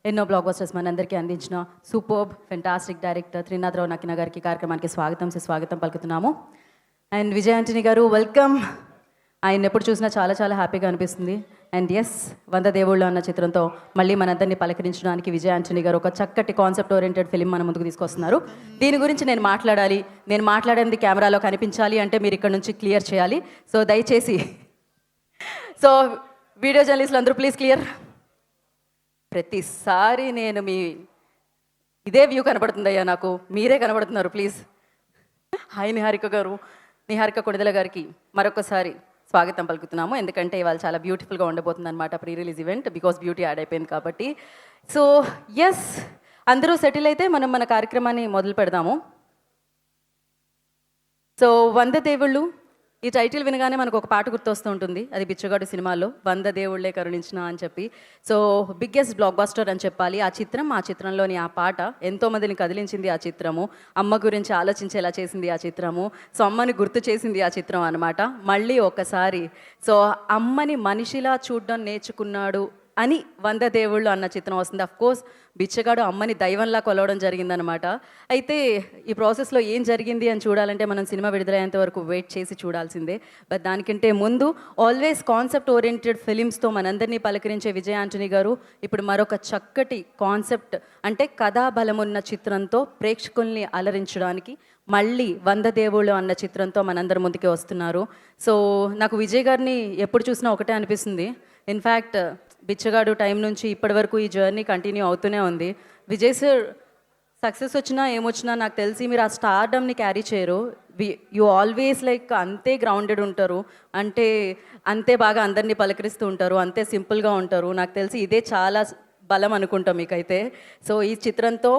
ఎన్నో black busters మనందరికీ అందించిన సూపర్బ్ ఫెంటాస్టిక్ డైరెక్టర్ త్రినాథరావు నక్కిన గారికి కార్యక్రమానికి స్వాగతం పలుకుతున్నాము. అండ్ విజయ్ ఆంటనీ గారు వెల్కమ్. ఆయన ఎప్పుడు చూసినా చాలా చాలా హ్యాపీగా అనిపిస్తుంది. అండ్ ఎస్, 100 దేవుళ్ళు అన్న చిత్రంతో మళ్ళీ మనందరినీ పలకరించడానికి విజయ్ ఆంటనీ గారు ఒక చక్కటి కాన్సెప్ట్ ఓరియంటెడ్ ఫిలిం మన ముందుకు తీసుకొస్తున్నారు. దీని గురించి నేను మాట్లాడేది కెమెరాలో కనిపించాలి అంటే మీరు ఇక్కడ నుంచి క్లియర్ చేయాలి. సో దయచేసి వీడియో జర్నలిస్టులు అందరూ ప్లీజ్ క్లియర్. ప్రతిసారి నేను ఇదే వ్యూ కనబడుతుందయ్యా, నాకు మీరే కనబడుతున్నారు ప్లీజ్. హాయ్ నిహారిక కొణిదెల గారికి మరొకసారి స్వాగతం పలుకుతున్నాము. ఎందుకంటే ఇవాళ చాలా బ్యూటిఫుల్గా ఉండబోతుంది అనమాట pre release event, because beauty add అయిపోయింది కాబట్టి. సో ఎస్, అందరూ సెటిల్ అయితే మనం మన కార్యక్రమాన్ని మొదలు పెడదాము. సో 100 దేవుళ్ళు, ఈ టైటిల్ వినగానే మనకు ఒక పాట గుర్తొస్తూ ఉంటుంది. అది బిచ్చగాడు సినిమాలో 100 దేవుళ్ళే కరుణించిన అని చెప్పి. సో బిగ్గెస్ట్ బ్లాక్ బస్టర్ అని చెప్పాలి ఆ చిత్రంలోని ఆ పాట ఎంతోమందిని కదిలించింది. ఆ చిత్రము అమ్మ గురించి ఆలోచించేలా చేసింది ఆ చిత్రము. సో అమ్మని గుర్తు చేసింది ఆ చిత్రం అనమాట. మళ్ళీ ఒకసారి అమ్మని మనిషిలా చూడడం నేర్చుకున్నాడు అని 100 దేవుళ్ళు అన్న చిత్రం వస్తుంది. అఫ్కోర్స్ బిచ్చగాడు అమ్మని దైవంలా కొలవడం జరిగిందనమాట. అయితే ఈ ప్రాసెస్లో ఏం జరిగింది అని చూడాలంటే మనం సినిమా విడుదలయ్యేంత వరకు వెయిట్ చేసి చూడాల్సిందే. బట్ దానికంటే ముందు ఆల్వేస్ కాన్సెప్ట్ ఓరియంటెడ్ ఫిలిమ్స్తో మనందరినీ పలకరించే విజయ్ ఆంటనీ గారు ఇప్పుడు మరొక చక్కటి కాన్సెప్ట్ అంటే కథాబలమున్న చిత్రంతో ప్రేక్షకుల్ని అలరించడానికి మళ్ళీ 100 దేవుళ్ళు అన్న చిత్రంతో మనందరి ముందుకే వస్తున్నారు. సో నాకు విజయ్ గారిని ఎప్పుడు చూసినా ఒకటే అనిపిస్తుంది. ఇన్ఫ్యాక్ట్ బిచ్చగాడు టైం నుంచి ఇప్పటి వరకు ఈ జర్నీ కంటిన్యూ అవుతూనే ఉంది. విజయ్ సార్ సక్సెస్ వచ్చినా ఏమొచ్చినా నాకు తెలిసి మీరు ఆ స్టార్డమ్ని క్యారీ చేయరు. యూ ఆల్వేస్ లైక్ అంతే గ్రౌండెడ్ ఉంటారు, అంటే అంతే బాగా అందరినీ పలకరిస్తూ ఉంటారు, అంతే సింపుల్గా ఉంటారు. నాకు తెలిసి ఇదే చాలా బలం అనుకుంటాం మీకైతే. సో ఈ చిత్రంతో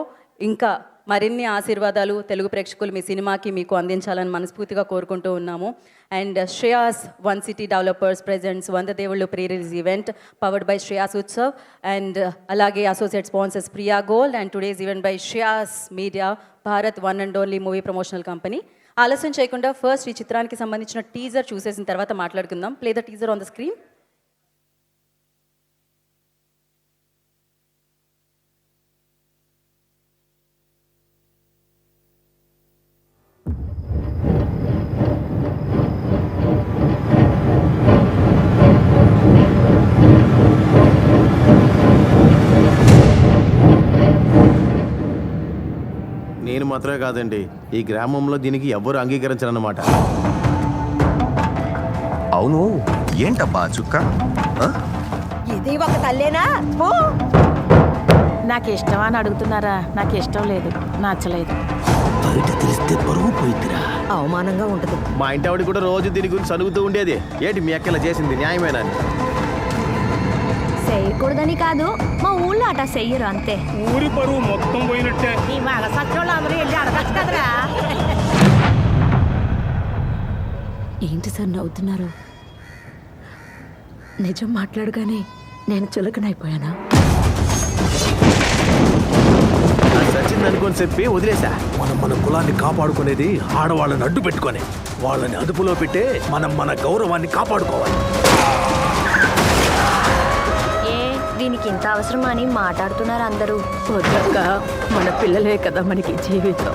ఇంకా మరిన్ని ఆశీర్వాదాలు తెలుగు ప్రేక్షకులు మీ సినిమాకి మీకు అందించాలని మనస్ఫూర్తిగా కోరుకుంటూ ఉన్నాము. And Shreyas one city developers presents 100 దేవుళ్ళు pre release event powered by Shreyas Utsav and అలాగే associate sponsors Priya gold and today's event by Shreyas media Bharat one and only movie promotional company. ఆలస్యం చేయకుండా ఫస్ట్ ఈ చిత్రానికి సంబంధించిన టీజర్ చూసేసిన తర్వాత మాట్లాడుకుందాం. Play the teaser on the screen. నేను మాత్రమే కాదండి, ఈ గ్రామంలో దీనికి ఎవ్వరు అంగీకరించరన్నమాట. అవును, ఏంటబ్బా చుక్క? ఇది ఒక తల్లేనా? నాకు ఇష్టం అని అడుగుతున్నారా? నాకు ఇష్టం లేదు, నచ్చలేదు. బయట తెలిస్తే బరువు పోయిద్దిరా. అవమానంగా ఉంటుంది. మా ఇంటి ఆవిడ కూడా రోజు దీని గురించి అనుగుతూ ఉండేది. ఏంటి మీ అక్కలా చేసింది న్యాయమేనా అని. చేయకూడదని కాదు, మా ఊళ్ళో అట చెయ్యరు అంతే. ఊరి పరువు మొత్తం పోయినట్టే. ఈ మగ సత్యంలో అందరూ వెళ్ళి అడగచ్చు కదరా. ఏంటి సార్ నవ్వుతున్నారు? నిజం మాట్లాడగానే నేను చులకనైపోయానా? సచ్చింది అనుకొని చెప్పి వదిలేసా. మనం మన కులాన్ని కాపాడుకునేది ఆడవాళ్ళని అడ్డు పెట్టుకొని, వాళ్ళని అదుపులో పెట్టే మనం మన గౌరవాన్ని కాపాడుకోవాలి. దీనికి ఇంత అవసరమా అని మాట్లాడుతున్నారు అందరూ. వద్దక్క, మన పిల్లలే కదా మనకి జీవితం.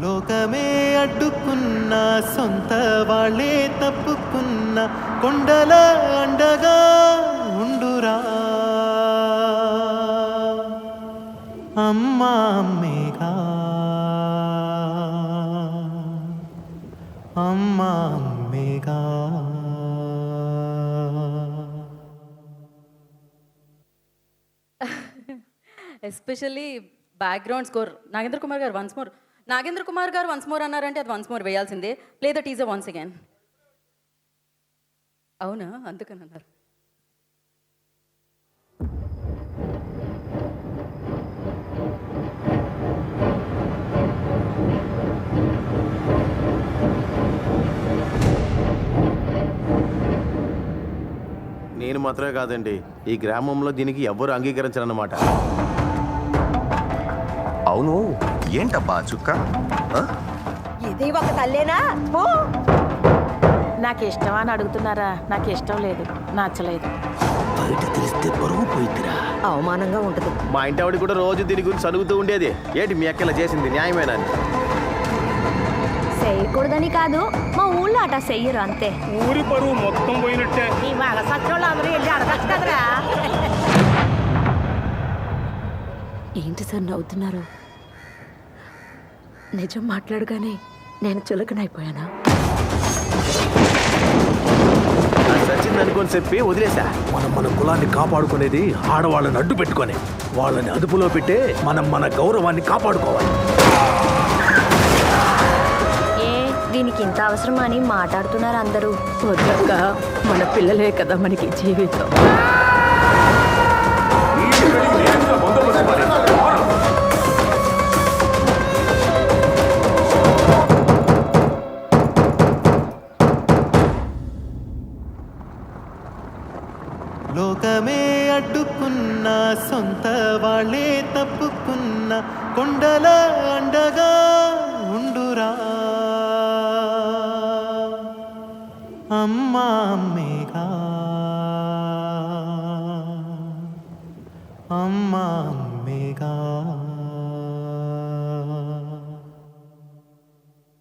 లోకమే అడ్డుకున్న సొంత వాళ్ళే తప్పుకున్న కొండల అండగా ఉండురా అమ్మా అమ్మేగా అమ్మా అమ్మేగా. Especially background score Nagendra Kumar గారు వన్స్ మోర్ అన్నారంటే అది వన్స్ మోర్ వేయాల్సిందే. Play the teaser once again. అవునా, అందుకని అన్నారు. నేను మాత్రమే కాదండి, ఈ గ్రామంలో దీనికి ఎవ్వరు అంగీకరించరన్నమాట. అవును ఏంటబ్బా చుక్క ఆ? ఇది ఒక తల్లేనా పో. నాకు ఇష్టం అని అడుగుతున్నారా? నాకు ఇష్టం లేదు, నచ్చలేదు. బయట తెలిస్తే పరువు పోయిద్దిరా. అవమానంగా ఉంటుంది. మా ఇంటి ఆవిడ కూడా రోజు దీని గురించి అడుగుతూ ఉండేది. ఏంటి మీ అక్క ఇలా చేసింది న్యాయమేనా అని. చేయకూడదని కాదు, మా ఊళ్ళో అట చెయ్యరు అంతే. ఊరి పరువు మొత్తం పోయినట్టే. నీ మగ సచ్చోళ్ళు అందరూ వెళ్ళి అడగచ్చు కదరా. ఏంటి సార్ నవ్వుతున్నారు? నిజం మాట్లాడగానే నేను చులకనైపోయానా? సచింది అనుకొని చెప్పి వదిలేసా. మనం మన కులాన్ని కాపాడుకునేది ఆడవాళ్ళని అడ్డు పెట్టుకొని, వాళ్ళని అదుపులో పెట్టే మనం మన గౌరవాన్ని కాపాడుకోవాలి. ఏ దీనికి ఇంత అవసరమా అని మాట్లాడుతున్నారు అందరూ. వద్దక్క, మన పిల్లలే కదా మనకి జీవితం. లోకమే అడ్డుకున్నా సొంత వాళ్ళే తప్పుకున్నా కొండల అండగా ఉండురా అమ్మా అమ్మేగా అమ్మా అమ్మేగా.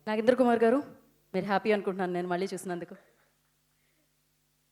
నాగేంద్ర కుమార్ గారు, మీరు హ్యాపీ అనుకుంటున్నాను నేను మళ్ళీ చూసినందుకు.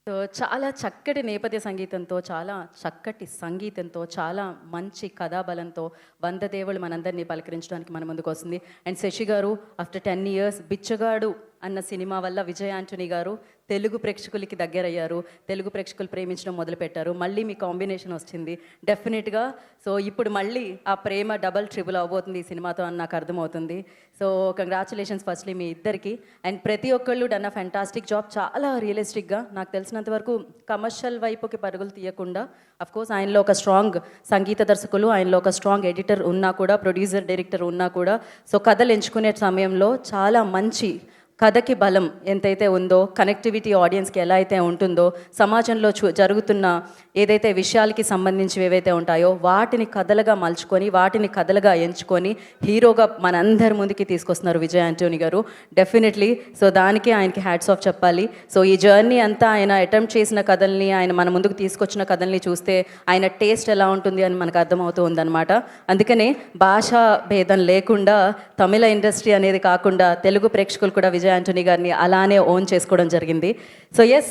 సో చాలా చక్కటి నేపథ్య సంగీతంతో, చాలా చక్కటి సంగీతంతో, చాలా మంచి కథాబలంతో వందదేవుళ్ళు మనందరినీ పలకరించడానికి మన ముందుకు వస్తుంది. అండ్ శశి గారు ఆఫ్టర్ 10 years బిచ్చగాడు అన్న సినిమా వల్ల విజయ్ యాంటనీ గారు తెలుగు ప్రేక్షకులకి దగ్గరయ్యారు, తెలుగు ప్రేక్షకులు ప్రేమించడం మొదలుపెట్టారు. మళ్ళీ మీ కాంబినేషన్ వచ్చింది డెఫినెట్గా. సో ఇప్పుడు మళ్ళీ ఆ ప్రేమ డబల్ ట్రిబుల్ అవబోతుంది ఈ సినిమాతో అని నాకు అర్థమవుతుంది. సో కంగ్రాచులేషన్స్ ఫస్ట్లీ మీ ఇద్దరికి. అండ్ ప్రతి ఒక్కళ్ళు డన్ అ ఫ్యాంటాస్టిక్ జాబ్. చాలా రియలిస్టిక్గా, నాకు తెలిసినంత వరకు కమర్షియల్ వైపుకి పరుగులు తీయకుండా, అఫ్కోర్స్ ఆయనలో ఒక స్ట్రాంగ్ సంగీత దర్శకులు, ఆయనలో ఒక స్ట్రాంగ్ ఎడిటర్ ఉన్నా కూడా, ప్రొడ్యూసర్ డైరెక్టర్ ఉన్నా కూడా, సో కథలు ఎంచుకునే సమయంలో చాలా మంచి కథకి బలం ఎంతైతే ఉందో, కనెక్టివిటీ ఆడియన్స్కి ఎలా అయితే ఉంటుందో, సమాజంలో జరుగుతున్న ఏదైతే విషయాలకి సంబంధించి ఏవైతే ఉంటాయో వాటిని కథలుగా మలుచుకొని, వాటిని కథలుగా ఎంచుకొని హీరోగా మనందరి ముందుకి తీసుకొస్తున్నారు విజయ్ యాంటనీ గారు డెఫినెట్లీ. సో దానికి ఆయనకి హ్యాట్స్ ఆఫ్ చెప్పాలి. సో ఈ జర్నీ అంతా ఆయన అటెంప్ట్ చేసిన కథల్ని, ఆయన మన ముందుకు తీసుకొచ్చిన కథల్ని చూస్తే ఆయన టేస్ట్ ఎలా ఉంటుంది అని మనకు అర్థమవుతూ ఉందన్నమాట. అందుకనే భాషా భేదం లేకుండా తమిళ ఇండస్ట్రీ అనేది కాకుండా తెలుగు ప్రేక్షకులు కూడా విజయ్ యాంటనీ గారిని అలానే ఓన్ చేసుకోవడం జరిగింది. So yes,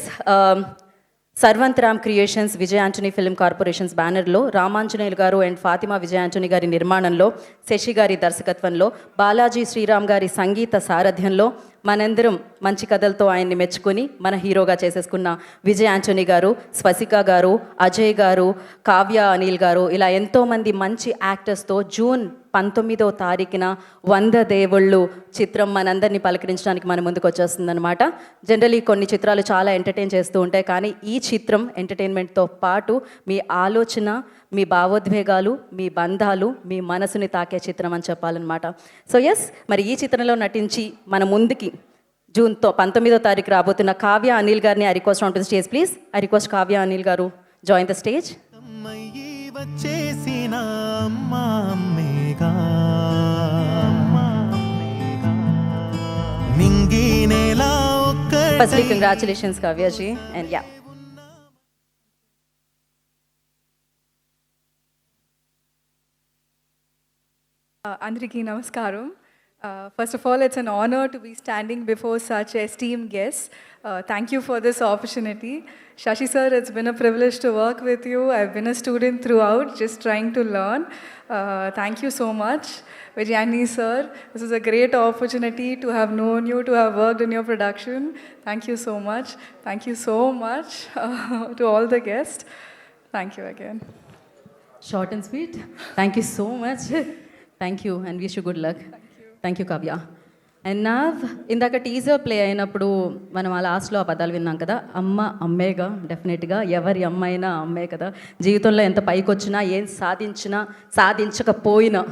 Sarvanth Ram creations, Vijay Antony film corporations బ్యానర్లో రామాంజనేయులు గారు అండ్ ఫాతిమా విజయ్ యాంటనీ గారి నిర్మాణంలో, శశి గారి దర్శకత్వంలో, బాలాజీ శ్రీరామ్ గారి సంగీత సారథ్యంలో మనందరం మంచి కథలతో ఆయన్ని మెచ్చుకొని మన హీరోగా చేసేసుకున్న విజయ్ యాంటనీ గారు, స్వసిక గారు, అజయ్ గారు, కావ్య అనిల్ గారు, ఇలా ఎంతోమంది మంచి యాక్టర్స్తో జూన్ 19వ తారీఖున 100 దేవుళ్ళు చిత్రం మనందరినీ పలకరించడానికి మన ముందుకు వచ్చేస్తుందన్నమాట. జనరలీ కొన్ని చిత్రాలు చాలా ఎంటర్టైన్ చేస్తూ ఉంటాయి, కానీ ఈ చిత్రం ఎంటర్టైన్మెంట్తో పాటు మీ ఆలోచన, మీ భావోద్వేగాలు, మీ బంధాలు, మీ మనసుని తాకే చిత్రం అని చెప్పాలన్నమాట. సో ఎస్, మరి ఈ చిత్రంలో నటించి మన ముందుకి జూన్ 19వ తారీఖు రాబోతున్న కావ్య అనిల్ గారిని I request on to the stage please. I request Kavya Anil గారు జాయిన్ ద స్టేజ్. అమ్మయ్యి వచ్చేసిన అమ్మా అమ్మేగా నింగి నేల firstly congratulations Kavyaji. And yeah, Andriki Namaskaram. First of all, it's an honor to be standing before such esteemed guests. Thank you for this opportunity. Shashi sir, it's been a privilege to work with you. I've been a student throughout, just trying to learn. Thank you so much. Vijayani sir, this is a great opportunity to have known you, to have worked in your production. Thank you so much. Thank you so much to all the guests. Thank you again. Short and sweet. Thank you so much. Thank you and wish you good luck. Thank you Kavya. And నా ఇందాక teaser play అయినప్పుడు మనం ఆ లాస్ట్లో ఆ పదాలు విన్నాం కదా, అమ్మ అమ్మేగా. డెఫినెట్గా ఎవరి అమ్మ అయినా అమ్మే కదా. జీవితంలో ఎంత పైకి వచ్చినా, ఏం సాధించినా, సాధించకపోయినా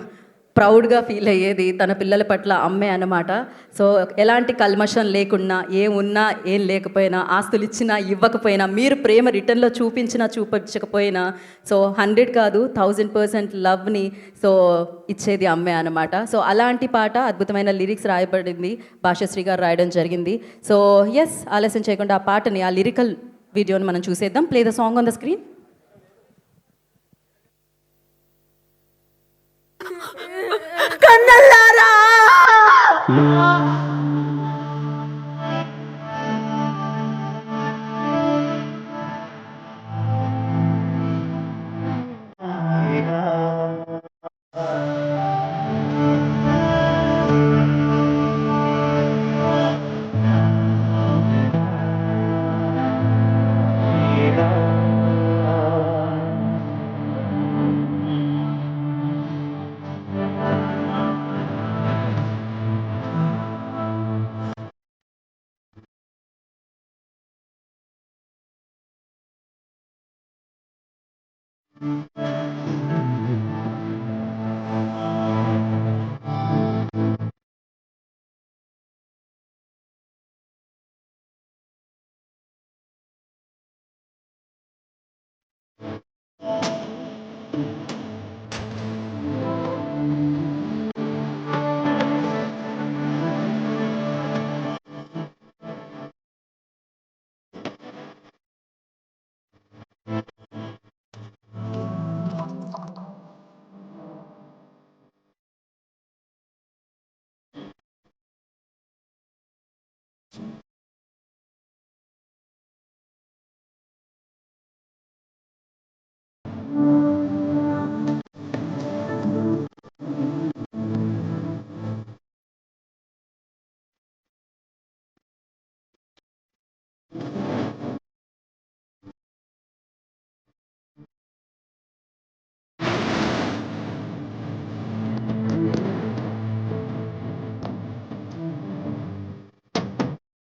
ప్రౌడ్గా ఫీల్ అయ్యేది తన పిల్లల పట్ల అమ్మే అన్నమాట. సో ఎలాంటి కల్మషం లేకున్నా, ఏం ఉన్నా ఏం లేకపోయినా, ఆస్తులు ఇచ్చినా ఇవ్వకపోయినా, మీరు ప్రేమ రిటర్న్లో చూపించినా చూపించకపోయినా, సో 100 కాదు 1000% లవ్ని సో ఇచ్చేది అమ్మే అన్నమాట. సో అలాంటి పాట, అద్భుతమైన లిరిక్స్ రాయబడింది, భాషశ్రీ గారు రాయడం జరిగింది. సో ఎస్, ఆలస్యం చేయకుండా ఆ పాటని, ఆ లిరికల్ వీడియోని మనం చూసేద్దాం. Play the song on the screen. కన్నల్లారా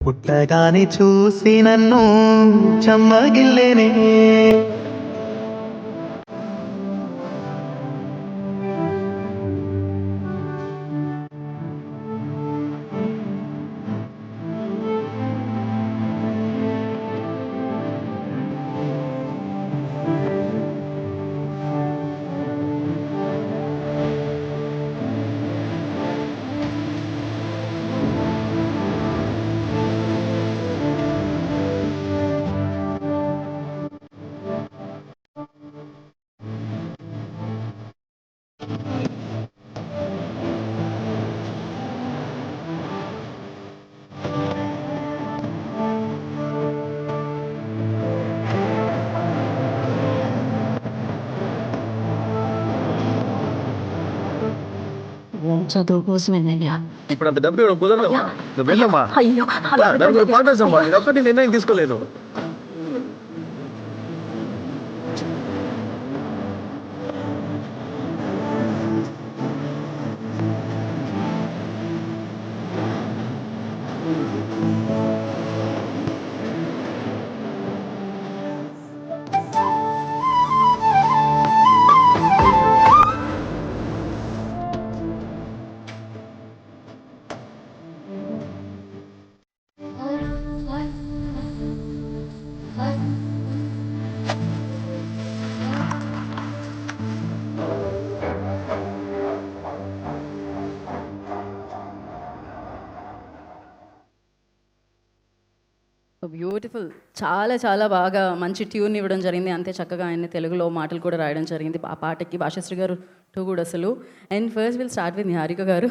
పుట్టగాని చూసి నన్ను చెమ్మగిల్లేనే చదువు కోసమేనయ్యా. ఇప్పుడు అంత డబ్బు ఇవ్వడం కుదరదమ్మా. నువ్వు వెళ్ళమ్మా. అయ్యో నలుగురు పార్ట్నర్స్ అమ్మా, ఇది ఒక్కటి నిర్ణయం తీసుకోలేదు. బ్యూటిఫుల్, చాలా చాలా బాగా మంచి ట్యూన్ ఇవ్వడం జరిగింది. అంతే చక్కగా ఆయన తెలుగులో మాటలు కూడా రాయడం జరిగింది ఆ పాటకి. భాషశ్రీ గారు టూ కూడా అసలు. And first will start with Niharika గారు.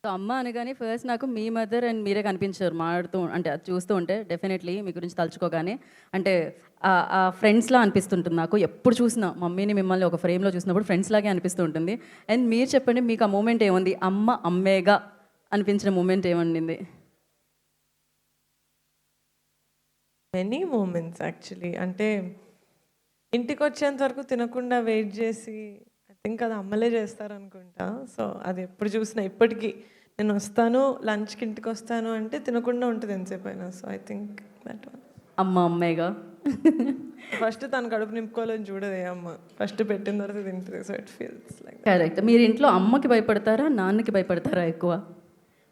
సో అమ్మ అనగానే ఫస్ట్ నాకు మీ మదర్ అండ్ మీరే కనిపించారు మాట్లాడుతూ, అంటే అది చూస్తూ ఉంటే డెఫినెట్లీ మీ గురించి తలుచుకోగానే అంటే ఆ ఫ్రెండ్స్లా అనిపిస్తుంటుంది నాకు. ఎప్పుడు చూసినా మమ్మీని మిమ్మల్ని ఒక ఫ్రేమ్లో చూసినప్పుడు ఫ్రెండ్స్ లాగే అనిపిస్తూ ఉంటుంది. అండ్ మీరు చెప్పండి, మీకు ఆ మూమెంట్ ఏముంది, అమ్మ అమ్మేగా అనిపించిన మూమెంట్ ఏమండింది? Many moments actually. అంటే ఇంటికి వచ్చేంత వరకు తినకుండా వెయిట్ చేసి, ఐ థింక్ అది అమ్మలే చేస్తారనుకుంటా. సో అది ఎప్పుడు చూసినా ఇప్పటికీ నేను వస్తాను లంచ్కి ఇంటికి వస్తాను అంటే తినకుండా ఉంటుంది ఎంతసేపు అయినా. So I think that one. అమ్మ అమ్మేగా. ఫస్ట్ తన కడుపు నింపుకోవాలని చూడదు ఏ అమ్మ, ఫస్ట్ పెట్టిన తర్వాత తింటుంది. So it feels like correct. మీరు ఇంట్లో అమ్మకి భయపడతారా, నాన్నకి భయపడతారా ఎక్కువ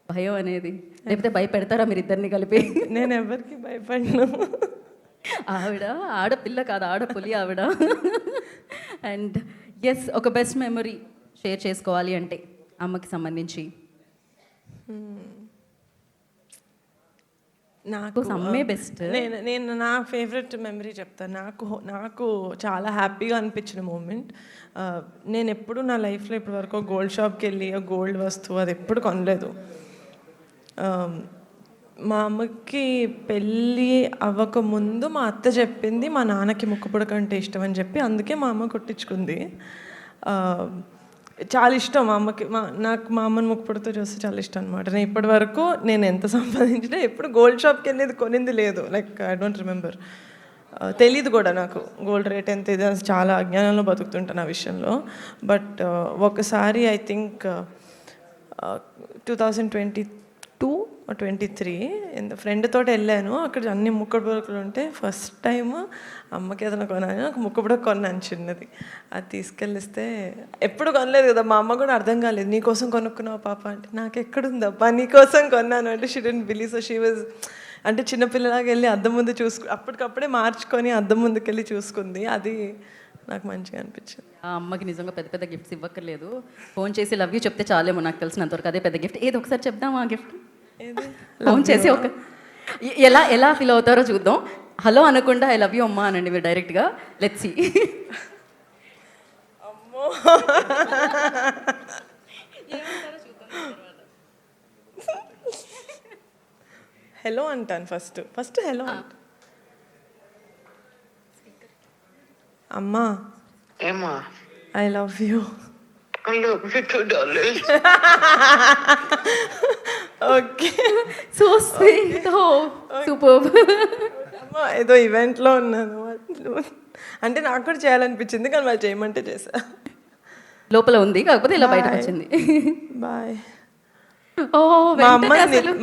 భయం అనేది, లేకపోతే భయపెడతారా మీరు ఇద్దరిని కలిపి? నేను ఎవరికి భయపడను. ఆవిడ ఆడపిల్ల కాదు, ఆడపులి ఆవిడ. అండ్ ఎస్, ఒక బెస్ట్ మెమరీ షేర్ చేసుకోవాలి అంటే అమ్మకి సంబంధించి నాకు అమ్మే బెస్ట్. నేను నా ఫేవరెట్ మెమరీ చెప్తాను. నాకు చాలా హ్యాపీగా అనిపించిన మూమెంట్, నేను ఎప్పుడు నా లైఫ్లో ఇప్పటి వరకు గోల్డ్ షాప్కి వెళ్ళి గోల్డ్ వస్తువు అది ఎప్పుడు కొనలేదు. మా అమ్మకి పెళ్ళి అవ్వకముందు మా అత్త చెప్పింది మా నాన్నకి ముక్కుపుడక అంటే ఇష్టం అని చెప్పి, అందుకే మా అమ్మ కుట్టించుకుంది. చాలా ఇష్టం మా అమ్మకి, నాకు మా అమ్మని ముక్కుపుడతో చూస్తే చాలా ఇష్టం అనమాట. నేను ఇప్పటి వరకు నేను ఎంత సంపాదించినా ఎప్పుడు గోల్డ్ షాప్కి వెళ్ళేది కొనింది లేదు. లైక్ ఐ డోంట్ రిమెంబర్, తెలీదు కూడా నాకు గోల్డ్ రేట్ ఎంత ఇది, చాలా అజ్ఞానంలో బతుకుతుంటాను ఆ విషయంలో. బట్ ఒకసారి ఐ థింక్ 2022 or 23 ఫ్రెండ్ తోటి వెళ్ళాను. అక్కడ అన్ని ముక్కడు పొరకులు ఉంటే ఫస్ట్ టైం అమ్మకి ఏదైనా కొన్నాను, నాకు ముక్కపుడ కొన్నాను చిన్నది. అది తీసుకెళ్ళిస్తే ఎప్పుడు కొనలేదు కదా, మా అమ్మ కూడా అర్థం కాలేదు. నీకోసం కొనుక్కున్నావు పాప అంటే, నాకు ఎక్కడుందబ్బా నీకోసం కొన్నాను అంటే she don't believe. So she was అంటే చిన్నపిల్లలాగా వెళ్ళి అద్దం ముందు అప్పటికప్పుడే మార్చుకొని అద్దం ముందుకు వెళ్ళి చూసుకుంది. అది నాకు మంచిగా అనిపించింది. ఆ అమ్మకి నిజంగా పెద్ద పెద్ద గిఫ్ట్స్ ఇవ్వక్కర్లేదు, ఫోన్ చేసి లవ్ యూ చెప్తే చాలేమో. నాకు తెలిసినంతవరకు అదే పెద్ద గిఫ్ట్. ఏదో ఒకసారి చెప్దాం ఆ గిఫ్ట్, ఫోన్ చేసి ఒక ఎలా ఫీల్ అవుతారో చూద్దాం. హలో అనకుండా ఐ లవ్ యూ అమ్మా అనండి మీరు డైరెక్ట్గా. Let's see. అమ్మో హలో అంటాను ఫస్ట్ హలో అంటాను. అమ్మా ఏమా I love you. Okay so sweet, super. అమ్మా ఏదో ఈవెంట్లో ఉన్నాను అంటే నాకు కూడా చేయాలనిపించింది, కానీ వాళ్ళు చేయమంటే చేశా. లోపల ఉంది కాకపోతే ఇలా బయటకు వచ్చింది. బాయ్. ఓ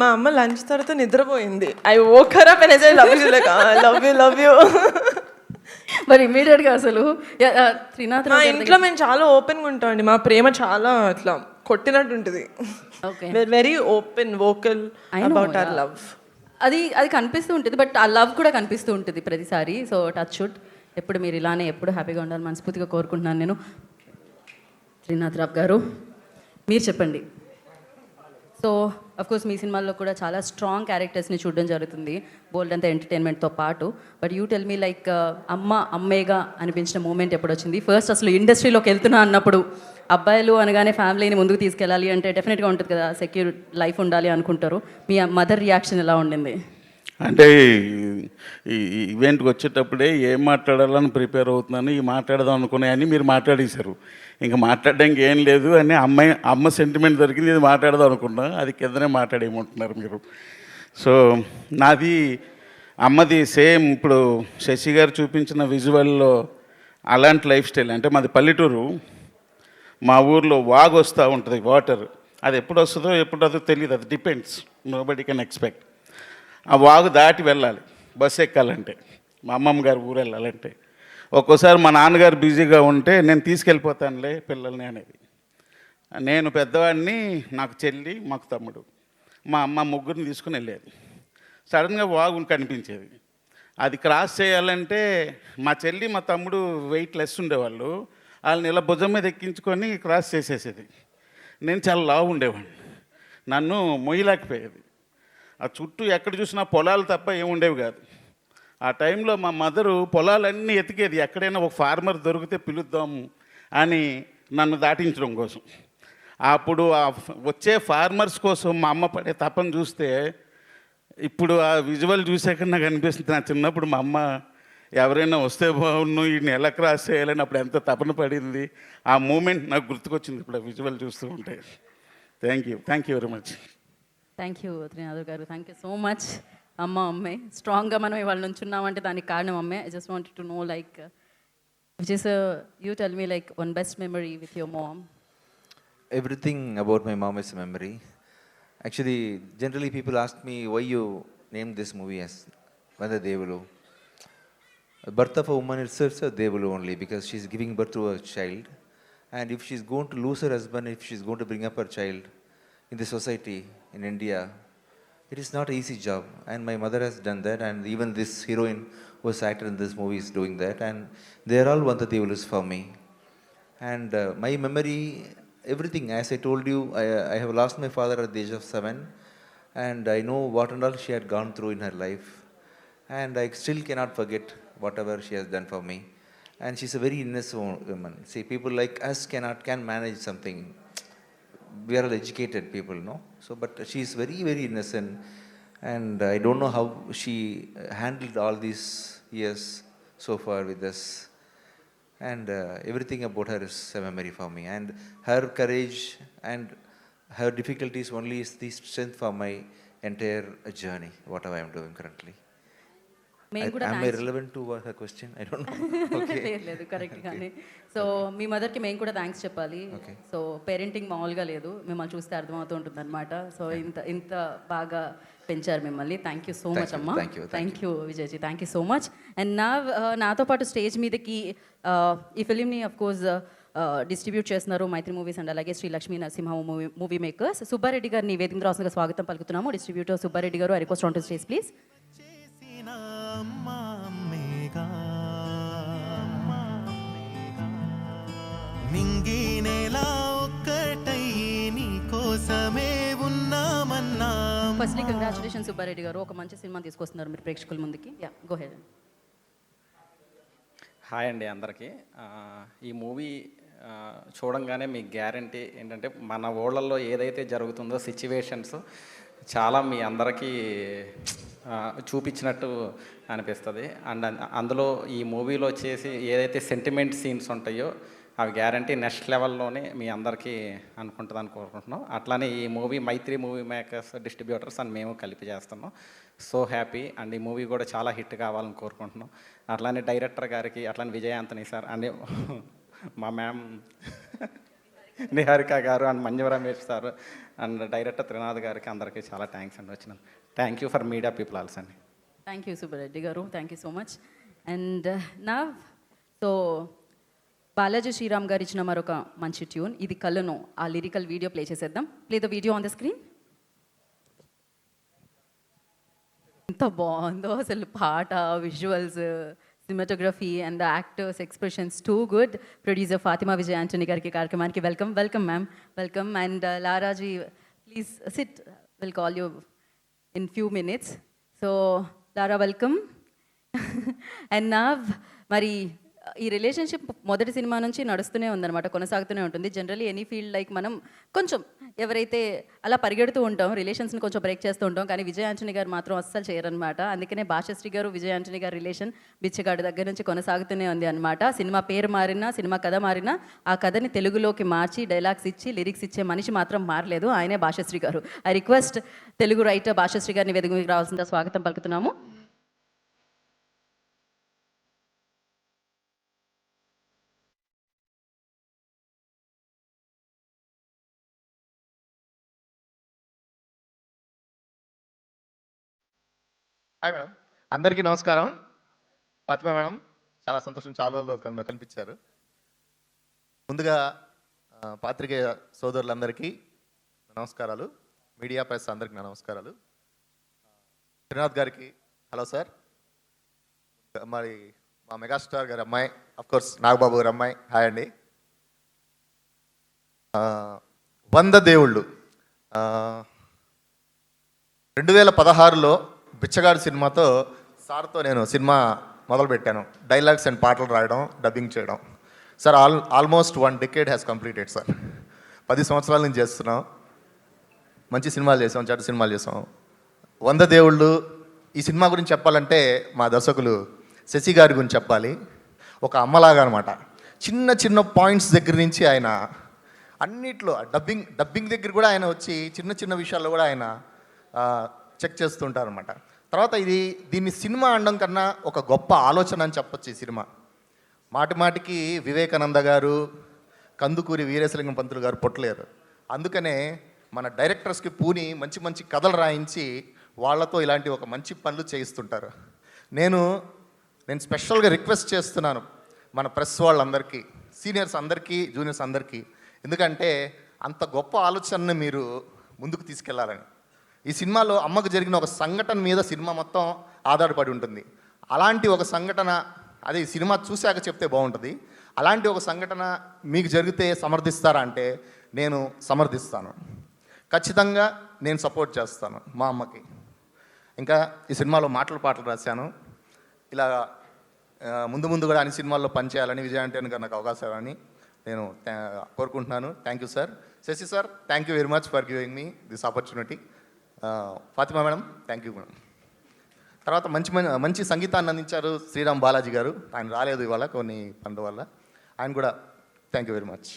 మా అమ్మ లంచ్ తర్వాత నిద్రపోయింది. I woke her up and I love you, like love you. మరి ఇమీడియట్గా అసలు త్రినాథ్ మా ఇంట్లో మేము చాలా ఓపెన్గా ఉంటాం అండి. మా ప్రేమ చాలా అట్లా కొట్టినట్టు ఉంటుంది. Very open vocal about our love. అది కనిపిస్తూ ఉంటుంది, బట్ ఆ లవ్ కూడా కనిపిస్తూ ఉంటుంది ప్రతిసారి. సో టచ్ షుడ్ ఎప్పుడు మీరు ఇలానే ఎప్పుడు హ్యాపీగా ఉండాలి మనస్ఫూర్తిగా కోరుకుంటున్నాను నేను. త్రినాథ్ రావు గారు మీరు చెప్పండి. సో అఫ్కోర్స్ మీ సినిమాల్లో కూడా చాలా స్ట్రాంగ్ క్యారెక్టర్స్ని చూడడం జరుగుతుంది, బోల్డ్ అంతా ఎంటర్టైన్మెంట్తో పాటు. But you tell me like అమ్మేగా అనిపించిన మూమెంట్ ఎప్పుడు వచ్చింది? ఫస్ట్ అసలు ఇండస్ట్రీలోకి వెళ్తున్నా అన్నప్పుడు అబ్బాయిలు అనగానే ఫ్యామిలీని ముందుకు తీసుకెళ్ళాలి అంటే డెఫినెట్గా ఉంటుంది కదా, సెక్యూర్ లైఫ్ ఉండాలి అనుకుంటారు. మీ మదర్ రియాక్షన్ ఎలా ఉండింది? అంటే ఈ ఈవెంట్కి వచ్చేటప్పుడే ఏం మాట్లాడాలని ప్రిపేర్ అవుతున్నాను, ఈ మాట్లాడదాం అనుకున్నాయని మీరు మాట్లాడేశారు. ఇంకా మాట్లాడడానికి ఏం లేదు అని అమ్మ సెంటిమెంట్ దొరికింది, ఇది మాట్లాడదాం అనుకున్నా, అది కిందనే మాట్లాడేయమంటున్నారు మీరు. సో నాది అమ్మది సేమ్ ఇప్పుడు శశి గారు చూపించిన విజువల్లో అలాంటి లైఫ్ స్టైల్. అంటే మాది పల్లెటూరు, మా ఊర్లో వాగు వస్తూ ఉంటుంది, వాటర్. అది ఎప్పుడు వస్తుందో ఎప్పుడు అదో తెలియదు, అది డిపెండ్స్, నోబడీ కెన్ ఎక్స్పెక్ట్. ఆ వాగు దాటి వెళ్ళాలి బస్సు ఎక్కాలంటే, మా అమ్మమ్మ గారు ఊరు వెళ్ళాలంటే. ఒక్కోసారి మా నాన్నగారు బిజీగా ఉంటే నేను తీసుకెళ్ళిపోతానులే పిల్లల్ని అనేది. నేను పెద్దవాడిని, నాకు చెల్లి, మాకు తమ్ముడు, మా అమ్మ ముగ్గురిని తీసుకుని వెళ్ళేది. సడన్గా వాగు కనిపించేది, అది క్రాస్ చేయాలంటే మా చెల్లి మా తమ్ముడు వెయిట్ లెస్ ఉండేవాళ్ళు, వాళ్ళని ఇలా భుజం మీద ఎక్కించుకొని క్రాస్ చేసేసేది. నేను చాలా లావు ఉండేవాడిని, నన్ను మొయ్యలేకపోయేది. ఆ చుట్టూ ఎక్కడ చూసినా పొలాలు తప్ప ఏముండేవి కాదు. ఆ టైంలో మా మదరు పొలాలన్నీ ఎతికేది, ఎక్కడైనా ఒక ఫార్మర్ దొరికితే పిలుద్దాము అని నన్ను దాటించడం కోసం. అప్పుడు ఆ వచ్చే ఫార్మర్స్ కోసం మా అమ్మ పడే తపన చూస్తే ఇప్పుడు ఆ విజువల్ చూసాక నాకు అనిపిస్తుంది, నా చిన్నప్పుడు మా అమ్మ ఎవరైనా వస్తే బాగున్ను, ఈయన ఎలా క్రాస్ చేయాలని అప్పుడు ఎంత తపన పడింది. ఆ మూమెంట్ నాకు గుర్తుకొచ్చింది ఇప్పుడు ఆ విజువల్ చూస్తూ ఉంటే. Thank you very much. Thank you Trinath గారు, థ్యాంక్ యూ సో మచ్. అమ్మే స్ట్రాంగ్గా మనం ఇవాళ నుంచి ఉన్నామంటే దానికి కారణం అమ్మే. I just wanted to know like you tell me like one best memory with your mom. Everything about my mom is a memory. Actually, generally people ask me why you named this movie as Vanda Devulu. birth of a woman itself is a devil only, because she's giving birth to a child. And if she's going to lose her husband, if she's going to bring up her child in the society in India, it is not an easy job. And my mother has done that, and even this heroine who was acted in this movie is doing that. And they are all Vandadevulas for me. And my memory, everything, as I told you, I have lost my father at the age of 7. And I know what and all she had gone through in her life. And I still cannot forget whatever she has done for me. And she's a very innocent woman. See, people like us can manage something. We are all educated people, no? So, but she's very, very innocent. And I don't know how she handled all these years so far with us. And everything about her is a memory for me. And her courage and her difficulties only is the strength for my entire journey, whatever I am doing currently. Am I relevant to her question? I don't know. Okay. లేదు correct కానీ so మీ మదర్కి మేము కూడా thanks చెప్పాలి. So parenting మామూలుగా లేదు, మిమ్మల్ని చూస్తే అర్థమవుతూ ఉంటుంది అనమాట. సో ఇంత బాగా పెంచారు మిమ్మల్ని. థ్యాంక్ యూ సో మచ్ అమ్మా. Thank you Vijayji, thank you so much. And నాతో పాటు స్టేజ్ మీదకి ఈ ఫిలింని అఫ్ కోర్స్ డిస్ట్రిబ్యూట్ చేస్తున్నారు మైత్రి మూవీస్ అండ్ అలాగే శ్రీ లక్ష్మీ నరసింహ మూవీ మేకర్స్. సుబ్బారెడ్డి గారిని వేదిక రాసుగా స్వాగతం పలుకుతున్నాము. డిస్ట్రిబ్యూటర్ సుబ్బారెడ్డి గారు, I request on to stage please. Firstly congratulation Subbareddy గారు, ఒక మంచి సినిమా తీసుకొస్తున్నారు మీరు ప్రేక్షకుల ముందుకి. Yeah, go head. హాయ్ అండి అందరికీ. ఈ మూవీ చూడంగానే మీకు గ్యారంటీ ఏంటంటే మన ఊళ్ళల్లో ఏదైతే జరుగుతుందో సిచ్యువేషన్స్ చాలా మీ అందరికీ చూపించినట్టు అనిపిస్తుంది. అండ్ అందులో ఈ మూవీలో వచ్చేసి ఏదైతే సెంటిమెంట్ సీన్స్ ఉంటాయో అవి గ్యారంటీ నెక్స్ట్ లెవెల్లోనే మీ అందరికీ అనుకుంటుందని కోరుకుంటున్నాం. అట్లానే ఈ మూవీ మైత్రి మూవీ మేకర్స్ డిస్ట్రిబ్యూటర్స్ అని మేము కలిపి చేస్తున్నాం. So happy. అండ్ ఈ మూవీ కూడా చాలా హిట్ కావాలని కోరుకుంటున్నాం. అట్లానే డైరెక్టర్ గారికి, అట్లానే విజయ్ ఆంటనీ సార్ అండ్ మా మ్యామ్ నిహారిక గారు and Manju Ramesh sir and director Trinath గారికి అందరికీ చాలా థ్యాంక్స్ అండి వచ్చినాం. Thank you for media people also అండి. థ్యాంక్ యూ సుబ్బారెడ్డి గారు, thank you so much. And నా సో బాలాజీ శ్రీరామ్ గారు ఇచ్చిన మరొక మంచి ట్యూన్, ఇది కళ్ళను, ఆ లిరికల్ వీడియో ప్లే చేసేద్దాం. Play the video on the screen. ఎంత బాగుందో అసలు పాట, visuals, cinematography and the actors expressions too good. Producer Fatima Vijay Antony గారికి కార్యక్రమానికి welcome. Welcome ma'am, welcome. And Laraji please sit, will call you in few minutes. So Lara welcome. And నా మరి ఈ relationship మొదటి సినిమా నుంచి నడుస్తూనే ఉందన్నమాట, కొనసాగుతూనే ఉంటుంది. జనరలీ ఎనీ ఫీల్డ్ లైక్ మనం కొంచెం ఎవరైతే అలా పరిగెడుతూ ఉంటాం, రిలేషన్స్ని కొంచెం బ్రేక్ చేస్తూ ఉంటాం, కానీ విజయ్ ఆంటనీ గారు మాత్రం అస్సలు చేయరనమాట. అందుకనే భాషశ్రీ గారు విజయ్ ఆంటనీ గారి రిలేషన్ బిచ్చగాడు దగ్గర నుంచి కొనసాగుతూనే ఉంది అనమాట. సినిమా పేరు మారినా, సినిమా కథ మారినా, ఆ కథని తెలుగులోకి మార్చి డైలాగ్స్ ఇచ్చి లిరిక్స్ ఇచ్చే మనిషి మాత్రం మారలేదు, ఆయనే భాషశ్రీ గారు. I request Telugu writer Bhashasree గారిని వేదిక మీకు రావాల్సిందిగా స్వాగతం పలుకుతున్నాము. హాయ్ మేడం, అందరికీ నమస్కారం. ఫాతిమా మేడం, చాలా సంతోషం, చాలా రోజులు కనిపించారు. ముందుగా పాత్రికేయ సోదరులందరికీ నమస్కారాలు, మీడియా ప్రెస్ అందరికీ నా నమస్కారాలు. త్రినాథ్ గారికి హలో సార్. మరి మా మెగాస్టార్ గారి అమ్మాయి, అఫ్కోర్స్ నాగబాబు గారి అమ్మాయి, హాయ్ అండి. 100 దేవుళ్ళు 2016లో బిచ్చగాడు సినిమాతో సార్తో నేను సినిమా మొదలుపెట్టాను. డైలాగ్స్ అండ్ పాటలు రాయడం, డబ్బింగ్ చేయడం. Sir almost 1 decade has completed sir. 10 సంవత్సరాల నుంచి చేస్తున్నాం. మంచి సినిమాలు చేసాం, చెడ్డ సినిమాలు చేసాం. 100 దేవుళ్ళు ఈ సినిమా గురించి చెప్పాలంటే మా దర్శకులు శశి గారి గురించి చెప్పాలి. ఒక అమ్మలాగా అనమాట. చిన్న చిన్న పాయింట్స్ దగ్గర నుంచి ఆయన అన్నిట్లో డబ్బింగ్ దగ్గర కూడా ఆయన వచ్చి చిన్న చిన్న విషయాల్లో కూడా ఆయన చెక్ చేస్తుంటారనమాట. తర్వాత దీన్ని సినిమా అనడం కన్నా ఒక గొప్ప ఆలోచన అని చెప్పొచ్చు. ఈ సినిమా మాటిమాటికి వివేకానంద గారు, కందుకూరి వీరేశలింగం పంతులు గారు పుట్టలేరు. అందుకనే మన డైరెక్టర్స్కి పూని మంచి మంచి కథలు రాయించి వాళ్ళతో ఇలాంటి ఒక మంచి పనులు చేయిస్తుంటారు. నేను నేను స్పెషల్గా రిక్వెస్ట్ చేస్తున్నాను మన ప్రెస్ వాళ్ళందరికీ, సీనియర్స్ అందరికీ, జూనియర్స్ అందరికీ, ఎందుకంటే అంత గొప్ప ఆలోచనని మీరు ముందుకు తీసుకెళ్లాలని. ఈ సినిమాలో అమ్మకు జరిగిన ఒక సంఘటన మీద సినిమా మొత్తం ఆధారపడి ఉంటుంది. అలాంటి ఒక సంఘటన, అదే ఈ సినిమా చూశాక చెప్తే బాగుంటుంది. అలాంటి ఒక సంఘటన మీకు జరిగితే సమర్థిస్తారా అంటే నేను సమర్థిస్తాను. ఖచ్చితంగా నేను సపోర్ట్ చేస్తాను మా అమ్మకి. ఇంకా ఈ సినిమాలో పాటలు రాశాను. ఇలా ముందు ముందు కూడా అన్ని సినిమాల్లో పనిచేయాలని, విజయాంటన్ గారు నాకు అవకాశం ఇవ్వాలని నేను కోరుకుంటున్నాను. Thank you sir. Sasi sir, thank you very much for giving me this opportunity. Fatima madam, thank you madam. తర్వాత మంచి సంగీతాన్ని అందించారు శ్రీరామ్ బాలాజీ గారు. ఆయన రాలేదు ఇవాళ కొన్ని పనుల వల్ల. ఆయన కూడా thank you very much.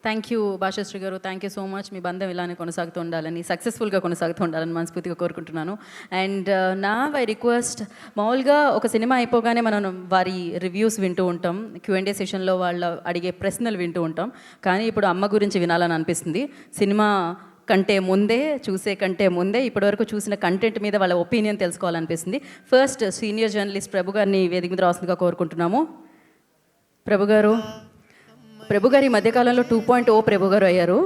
Thank you Bhashasree గారు, థ్యాంక్ యూ సో మచ్. మీ బంధం ఇలానే కొనసాగుతూ ఉండాలని, సక్సెస్ఫుల్గా కొనసాగుతూ ఉండాలని మనస్ఫూర్తిగా కోరుకుంటున్నాను. అండ్ నా ఐ రిక్వెస్ట్, మామూలుగా ఒక సినిమా అయిపోగానే మనం వారి రివ్యూస్ వింటూ ఉంటాం, Q&A సెషన్లో వాళ్ళు అడిగే ప్రశ్నలు వింటూ ఉంటాం. కానీ ఇప్పుడు అమ్మ గురించి వినాలని అనిపిస్తుంది. సినిమా కంటే ముందే, చూసే కంటే ముందే ఇప్పటివరకు చూసిన కంటెంట్ మీద వాళ్ళ ఒపీనియన్ తెలుసుకోవాలనిపిస్తుంది. ఫస్ట్ సీనియర్ జర్నలిస్ట్ ప్రభు గారిని వేదిక మీద రాస్తుందిగా కోరుకుంటున్నాము. ప్రభు గారు ఈ మధ్యకాలంలో 2.0 ప్రభు గారు అయ్యారు.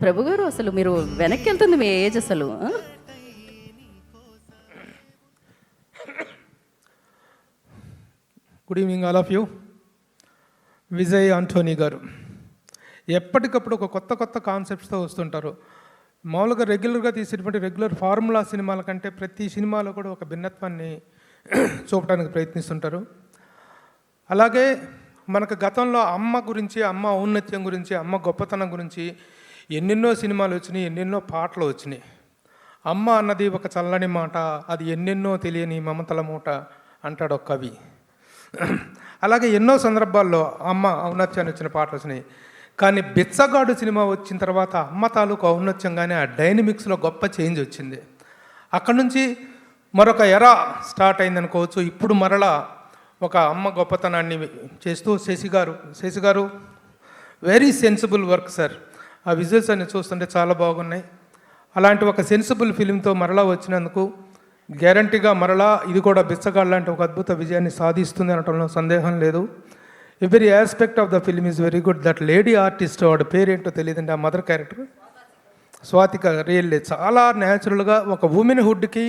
ప్రభు గారు, అసలు మీరు వెనక్కి వెళ్తుంది మీ ఏజ్ అసలు. Good evening all of you. Vijay Antony గారు ఎప్పటికప్పుడు ఒక కొత్త కాన్సెప్ట్స్తో వస్తుంటారు. మామూలుగా రెగ్యులర్గా తీసేటువంటి రెగ్యులర్ ఫార్ములా సినిమాల కంటే ప్రతి సినిమాలో కూడా ఒక భిన్నత్వాన్ని చూపడానికి ప్రయత్నిస్తుంటారు. అలాగే మనకు గతంలో అమ్మ గురించి, అమ్మ ఔన్నత్యం గురించి, అమ్మ గొప్పతనం గురించి ఎన్నెన్నో సినిమాలు వచ్చినాయి, ఎన్నెన్నో పాటలు వచ్చినాయి. అమ్మ అన్నది ఒక చల్లని మాట, అది ఎన్నెన్నో తెలియని మమతల మూట అంటాడు ఒక కవి. అలాగే ఎన్నో సందర్భాల్లో అమ్మ ఔన్నత్యాన్ని వచ్చిన పాటలు వచ్చినాయి. కానీ బిచ్చగాడు సినిమా వచ్చిన తర్వాత అమ్మ తాలూకు ఔన్నత్యంగానే ఆ డైనమిక్స్లో గొప్ప చేంజ్ వచ్చింది. అక్కడి నుంచి మరొక ఎరా స్టార్ట్ అయిందనుకోవచ్చు. ఇప్పుడు మరలా ఒక అమ్మ గొప్పతనాన్ని చేస్తూ శశి గారు వెరీ సెన్సిబుల్ వర్క్ సార్. ఆ విజువల్స్ అన్ని చూస్తుంటే చాలా బాగున్నాయి. అలాంటి ఒక సెన్సిబుల్ ఫిలింతో మరలా వచ్చినందుకు గ్యారంటీగా మరలా ఇది కూడా బిచ్చగాడు లాంటి ఒక అద్భుత విజయాన్ని సాధిస్తుంది అనటంలో సందేహం లేదు. Every aspect of the film is very good. That lady artist, వాడు పేరేంటో తెలియదండి, ఆ మదర్ క్యారెక్టర్ స్వాతిక రియల్లీ చాలా న్యాచురల్గా ఒక ఉమెన్హుడ్కి,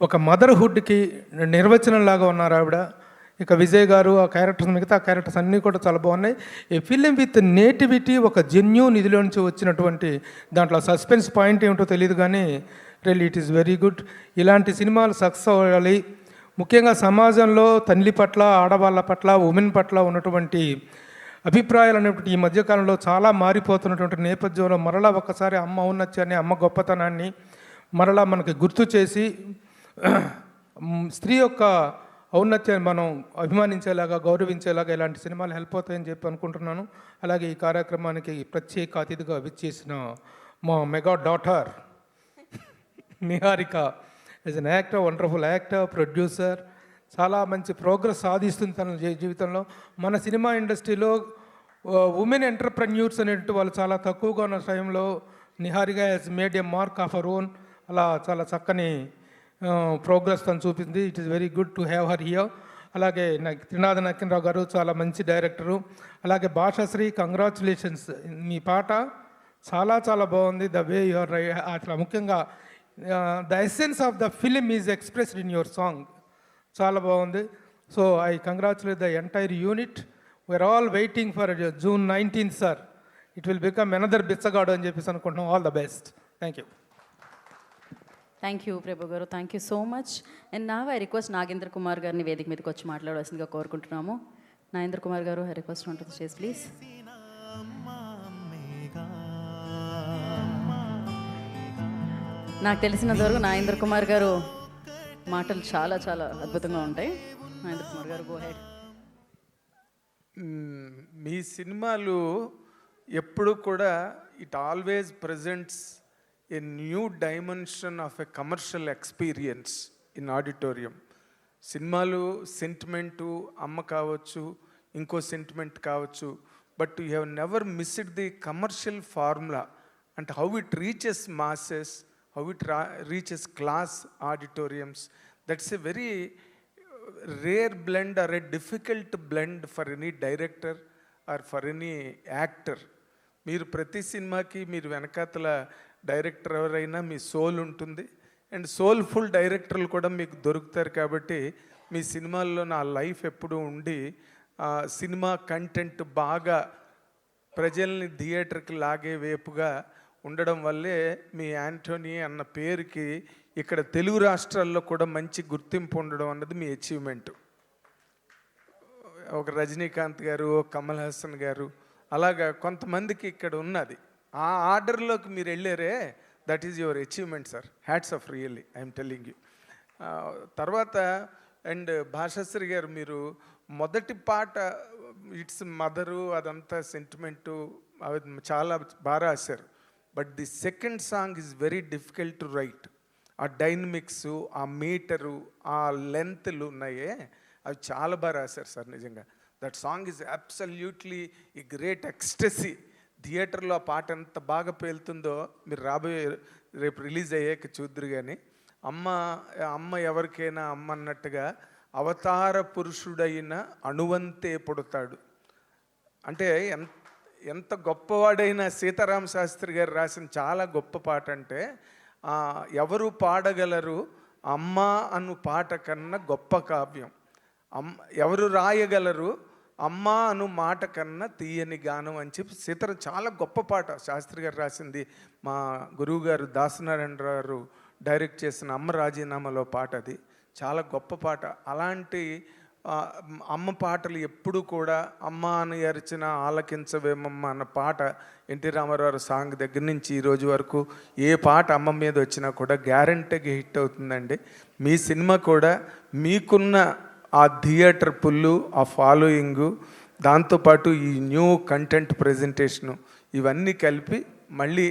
ఒక మదర్హుడ్కి నిర్వచనం లాగా ఉన్నారు ఆవిడ. ఇక విజయ్ గారు ఆ క్యారెక్టర్స్, మిగతా క్యారెక్టర్స్ అన్నీ కూడా చాలా బాగున్నాయి. ఈ ఫిలిం విత్ నేటివిటీ, ఒక జెన్యూన్ ఇదిలో నుంచి వచ్చినటువంటి, దాంట్లో సస్పెన్స్ పాయింట్ ఏమిటో తెలియదు కానీ really it is very good. ఇలాంటి సినిమాలు సక్సెస్ అవ్వాలి. ముఖ్యంగా సమాజంలో తల్లి పట్ల, ఆడవాళ్ళ పట్ల, ఉమెన్ పట్ల ఉన్నటువంటి అభిప్రాయాలు అనేటువంటి ఈ మధ్యకాలంలో చాలా మారిపోతున్నటువంటి నేపథ్యంలో మరలా ఒకసారి అమ్మ ఔన్నత్యాన్ని, అమ్మ గొప్పతనాన్ని మరలా మనకి గుర్తు చేసి స్త్రీ యొక్క ఔన్నత్యాన్ని మనం అభిమానించేలాగా, గౌరవించేలాగా ఇలాంటి సినిమాలు హెల్ప్ అవుతాయని చెప్పి అనుకుంటున్నాను. అలాగే ఈ కార్యక్రమానికి ప్రత్యేక అతిథిగా విచ్చేసిన మా mega daughter Niharika as an actor, wonderful actor, producer, చాలా మంచి ప్రోగ్రెస్ సాధిస్తుంది తన జీవితంలో. మన సినిమా ఇండస్ట్రీలో ఉమెన్ ఎంటర్ప్రెన్యూర్స్ అనేటువంటి వాళ్ళు చాలా తక్కువగా ఉన్న టైంలో Niharika has made A mark of our own. అలా చాలా చక్కని ప్రోగ్రెస్ తను చూపింది. It is very good to have her here. అలాగే త్రినాథ నరసింహరావు గారు చాలా మంచి డైరెక్టరు. అలాగే భాషశ్రీ, కంగ్రాచులేషన్స్. మీ పాట చాలా చాలా బాగుంది. ద వే యువర్ అట్లా ముఖ్యంగా the essence of the film is expressed in your song. చాలా బాగుంది. So I congratulate the entire unit. We are all waiting for June 19th sir. It will become another Bichagadu అని చెప్పేసి అనుకుంటున్నాం. All the best. Thank you. Thank you Prabhu గారు, thank you so much. And నా I request Nagendra Kumar గారిని వేదిక మీదకి వచ్చి మాట్లాడవలసిందిగా కోరుకుంటున్నాము. నాగేంద్ర కుమార్ గారు, ఐ రిక్వెస్ట్ ఉంటుంది చేసి ప్లీజ్. నాకు తెలిసినంత వరకు నాగేంద్ర కుమార్ గారు మాటలు చాలా చాలా అద్భుతంగా ఉంటాయి. నాగేంద్ర కుమార్ గారు, గో హెడ్. మీ సినిమాలు ఎప్పుడు కూడా it always presents a new dimension of a commercial experience in auditorium. సినిమాలు సెంటిమెంటు, అమ్మ కావచ్చు, ఇంకో సెంటిమెంట్ కావచ్చు, but you have never missed the commercial formula and how it reaches masses, how it reaches class auditoriums. That's a very rare blend or a difficult blend for any director or for any actor. మీరు ప్రతి సినిమాకి మీరు వెనకాతల director ఎవరైనా మీ soul ఉంటుంది, and soulful డైరెక్టర్లు కూడా మీకు దొరుకుతారు. కాబట్టి మీ సినిమాల్లో నా లైఫ్ ఎప్పుడూ ఉండి సినిమా కంటెంట్ బాగా ప్రజల్ని థియేటర్కి లాగే వైపుగా ఉండడం వల్లే మీ యాంటోనీ అన్న పేరుకి ఇక్కడ తెలుగు రాష్ట్రాల్లో కూడా మంచి గుర్తింపు ఉండడం అన్నది మీ అచీవ్మెంట్. ఒక రజనీకాంత్ గారు, కమల్ హాసన్ గారు, అలాగా కొంతమందికి ఇక్కడ ఉన్నది. ఆ ఆర్డర్లోకి మీరు వెళ్ళారే, that is your achievement sir. Hats off really, I'm telling you. తర్వాత అండ్ భాషాశ్రీ గారు, మీరు మొదటి పాట ఇట్స్ మదరు, అదంతా సెంటిమెంటు, అవి చాలా బాగా రాశారు. But the second song is very difficult to right. ఆ డైనమిక్స్, ఆ మీటరు, ఆ లెంత్లు ఉన్నాయే, అవి చాలా బాగా రాశారు సార్ నిజంగా. దట్ సాంగ్ ఈజ్ అబ్సల్యూట్లీ ఈ గ్రేట్ ఎక్స్టసీ. థియేటర్లో ఆ పాట ఎంత బాగా పేలుతుందో మీరు రేపు రిలీజ్ అయ్యాక చూద్దరు. కానీ అమ్మ ఎవరికైనా అమ్మ అన్నట్టుగా అవతార పురుషుడైన అణువంతే పుడతాడు అంటే ఎంత గొప్పవాడైన సీతారామ శాస్త్రి గారు రాసిన చాలా గొప్ప పాట. అంటే ఎవరు పాడగలరు అమ్మ అను పాట కన్నా గొప్ప కావ్యం, ఎవరు రాయగలరు అమ్మ అను మాట కన్నా తీయని గానం అని చెప్పి సీతారాం చాలా గొప్ప పాట శాస్త్రి గారు రాసింది. మా గురువు గారు దాసనారాయణ గారు డైరెక్ట్ చేసిన అమ్మ రాజీనామాలో పాట, అది చాలా గొప్ప పాట. అలాంటి అమ్మ పాటలు ఎప్పుడు కూడా అమ్మ అని అరిచిన ఆలకించవేమమ్మ అన్న పాట ఎన్టీ రామారావు సాంగ్ దగ్గర నుంచి ఈ రోజు వరకు ఏ పాట అమ్మ మీద వచ్చినా కూడా గ్యారంటీగా హిట్ అవుతుందండి. మీ సినిమా కూడా మీకున్న ఆ థియేటర్ పుల్లు, ఆ ఫాలోయింగు, దాంతోపాటు ఈ న్యూ కంటెంట్ ప్రజెంటేషను, ఇవన్నీ కలిపి మళ్ళీ,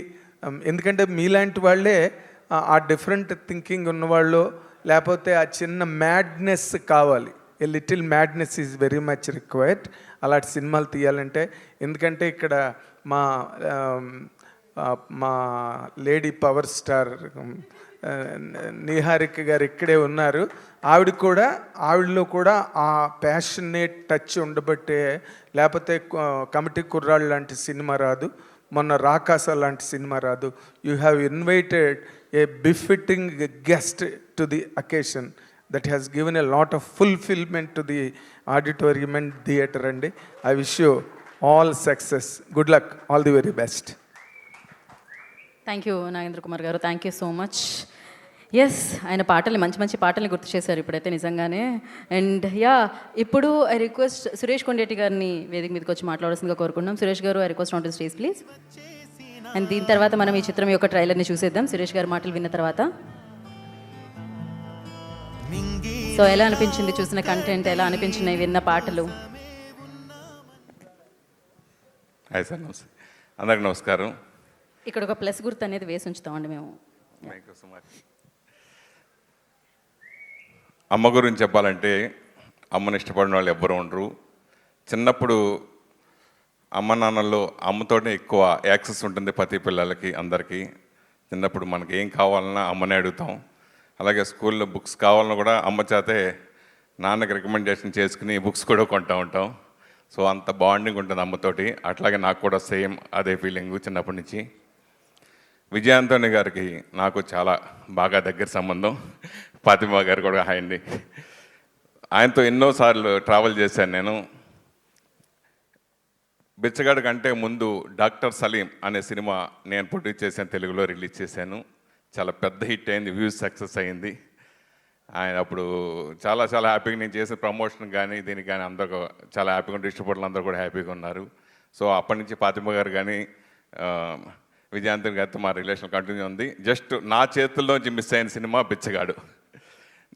ఎందుకంటే మీలాంటి వాళ్ళే ఆ డిఫరెంట్ థింకింగ్ ఉన్నవాళ్ళు, లేకపోతే ఆ చిన్న మ్యాడ్నెస్ కావాలి. A little madness is very much required అలాంటి సినిమాలు తీయాలంటే. ఎందుకంటే ఇక్కడ మా లేడీ పవర్ స్టార్ నిహారిక గారు ఇక్కడే ఉన్నారు. ఆవిడలో కూడా ఆ ప్యాషనేట్ టచ్ ఉండబట్టే, లేకపోతే కమిటీ కుర్రాళ్ళు లాంటి సినిమా రాదు, మొన్న రాకాస లాంటి సినిమా రాదు. You have invited A befitting guest to the occasion that has given a lot of fulfillment to the auditorium and theatre andi. I wish you all success. Good luck. All the very best. Thank you Nagendra Kumar గారు, thank you so much. Yes, ఆయన పాటలు మంచి మంచి పాటల్ని గుర్తు చేశారు ఇప్పుడైతే నిజంగానే. అండ్ ఇప్పుడు ఐ రిక్వెస్ట్ సురేష్ కొండేటి గారిని వేదిక మీదకి వచ్చి మాట్లాడాల్సిందిగా కోరుకుంటున్నాం. సురేష్ గారు, I request on to stage please. And దీని తర్వాత మనం ఈ చిత్రం యొక్క ట్రైలర్ని చూసేద్దాం సురేష్ గారి మాటలు విన్న తర్వాత. సో ఎలా అనిపించింది చూసిన కంటెంట్, ఎలా అనిపించినాయి విన్న పాటలు? హాయ్ సార్, నమస్తే, అందరికి నమస్కారం. ఇక్కడ ఒక ప్లస్ గుర్తు అనేది వేసి ఉంచుతామండి మేము. అమ్మ గురించి చెప్పాలంటే, అమ్మని ఇష్టపడిన వాళ్ళు ఎవ్వరు ఉండరు. చిన్నప్పుడు అమ్మ నాన్నల్లో అమ్మతోనే ఎక్కువ యాక్సెస్ ఉంటుంది ప్రతి పిల్లలకి, అందరికీ. చిన్నప్పుడు మనకి ఏం కావాలన్నా అమ్మనే అడుగుతాం. అలాగే స్కూల్లో బుక్స్ కావాలన్నా కూడా అమ్మ చేతే నాన్నకి రికమెండేషన్ చేసుకుని బుక్స్ కూడా కొంటూ ఉంటాం. సో అంత బాండింగ్ ఉంటుంది అమ్మతోటి. అట్లాగే నాకు కూడా సేమ్ అదే ఫీలింగ్ చిన్నప్పటి నుంచి. విజయ్ ఆంటోనీ గారికి నాకు చాలా బాగా దగ్గర సంబంధం. ఫాతిమా గారు కూడా హాయ్ అండి. ఆయనతో ఎన్నోసార్లు ట్రావెల్ చేశాను నేను. బిచ్చగాడి కంటే ముందు డాక్టర్ సలీం అనే సినిమా నేను ప్రొడ్యూస్ చేశాను, తెలుగులో రిలీజ్ చేశాను. చాలా పెద్ద హిట్ అయింది, వ్యూస్ సక్సెస్ అయింది. ఆయన అప్పుడు చాలా చాలా హ్యాపీగా నేను చేసిన ప్రమోషన్ కానీ దీనికి కానీ అందరూ చాలా హ్యాపీగా ఉంటే, డిస్ట్రిబ్యూటర్లు అందరూ కూడా హ్యాపీగా ఉన్నారు. సో అప్పటి నుంచి ఫాతిమా గారు కానీ విజయాంతన్ గారితో మా రిలేషన్ కంటిన్యూ ఉంది. జస్ట్ నా చేతుల్లోంచి మిస్ అయిన సినిమా బిచ్చగాడు.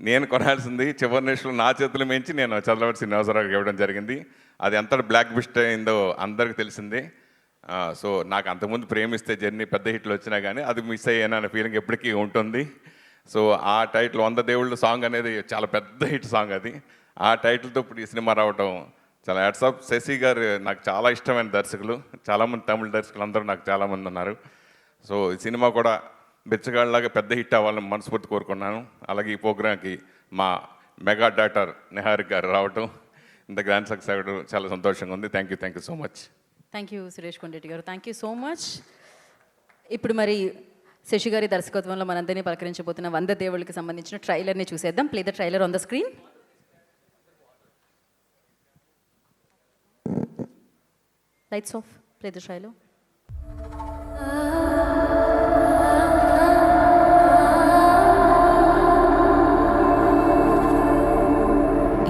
నేను కొనాల్సింది చివరి నిమిషంలో నా చేతులు మించి నేను చంద్రబాబు శ్రీనివాసరావుకి ఇవ్వడం జరిగింది. అది ఎంత బ్లాక్ బస్ట్ అయిందో అందరికీ తెలిసిందే. సో నాకు అంతకుముందు ప్రేమిస్తే జర్నీ పెద్ద హిట్లు వచ్చినా కానీ అది మిస్ అయ్యాను అనే ఫీలింగ్ ఎప్పటికీ ఉంటుంది. సో ఆ టైటిల్ 100 దేవుళ్ళు సాంగ్ అనేది చాలా పెద్ద హిట్ సాంగ్. అది ఆ టైటిల్తో ఇప్పుడు ఈ సినిమా రావడం చాలా హ్యాట్స్ ఆఫ్. శశి గారు నాకు చాలా ఇష్టమైన దర్శకులు, చాలామంది తమిళ దర్శకులు అందరూ నాకు చాలామంది ఉన్నారు. సో ఈ సినిమా కూడా బిచ్చగాళ్ళలాగా పెద్ద హిట్ అవ్వాలని మనస్ఫూర్తి కోరుకున్నాను. అలాగే ఈ ప్రోగ్రామ్కి మా మెగా డాటర్ నిహారిక గారు రావటం, ఇంత గ్రాండ్ సక్సెస్ అవ్వడం చాలా సంతోషంగా ఉంది. Thank you so much. Thank you Suresh Kondareddy గారు, థ్యాంక్ యూ సో మచ్. ఇప్పుడు మరి శశి గారి దర్శకత్వంలో మనందరినీ పలకరించబోతున్న 100 దేవుళ్ళకి సంబంధించిన ట్రైలర్ని చూసేద్దాం. Play the trailer on the screen. Lights off, play the trailer.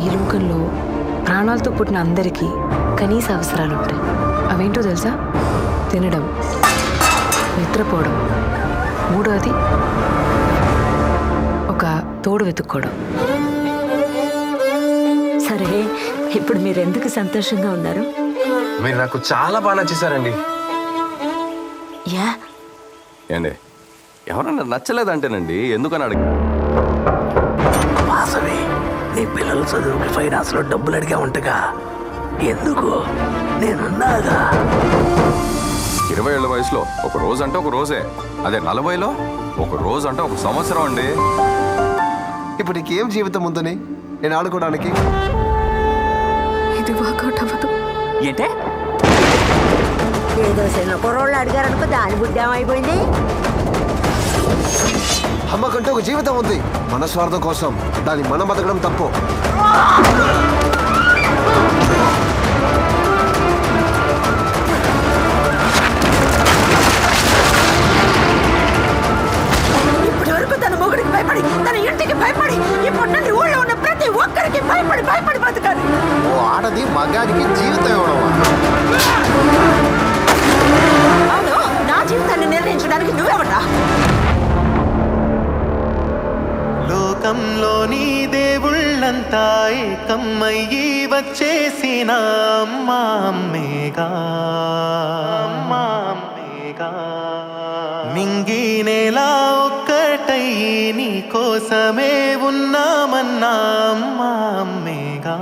ఈ లోకంలో ప్రాణాలతో పుట్టిన అందరికీ కనీస అవసరాలు ఉంటాయి. అవేంటో తెలుసా? తినడం, నిద్రపోవడం, మూడోది ఒక తోడు వెతుక్కోవడం. సరే, ఇప్పుడు మీరు ఎందుకు సంతోషంగా ఉన్నారు? మీరు నాకు చాలా బాగా నచ్చేసారండి. యా ఏండి, ఎవరన్నా నచ్చలేదంటేనండి ఎందుకని అడిగి వాసవి, నీ పిల్లల చదువుకి ఫైనాన్స్లో డబ్బులు అడిగా ఉంటగా, ఎందుకు? నేనున్నాగా. 20 ఏళ్ల వయసులో ఒక రోజు అంటే ఒక రోజే, అదే 40లో ఒక రోజు అంటే ఒక సంవత్సరం అండి. ఇప్పుడు నీకేం జీవితం ఉందని నేను ఆడుకోవడానికి? ఇది వర్కౌట్ అవ్వదు. ఏంటే? ఏదో చిన్న కుర్రోళ్ళు అడిగారనుకో, దాని బుద్ధి ఏమైపోయింది? అమ్మకంటే ఒక జీవితం ఉంది. మన స్వార్థం కోసం దాన్ని మనం బతకడం తప్పు. ఇప్పటి వరకు తన మొగుడికి భయపడి, తన ఇంటికి భయపడి, ఇప్పుడు నన్ను ఊళ్ళో ఉన్న ప్రతి ఒక్కరికి భయపడి భయపడి బతకాలి. ఓ ఆడది మగాడికి జీవితం ఇవ్వడమా? అవును, నా జీవితాన్ని నిర్ణయించడానికి నువ్వెవడా? లోకంలోని దేవుళ్ళంతా ఏకమ్మయ్యి వచ్చేసిన అమ్మా అమ్మేగా, అమ్మా అమ్మేగా. మింగి నేల ఒక్కటయ్యి నీ కోసమే ఉన్నామన్నా అమ్మా అమ్మేగా.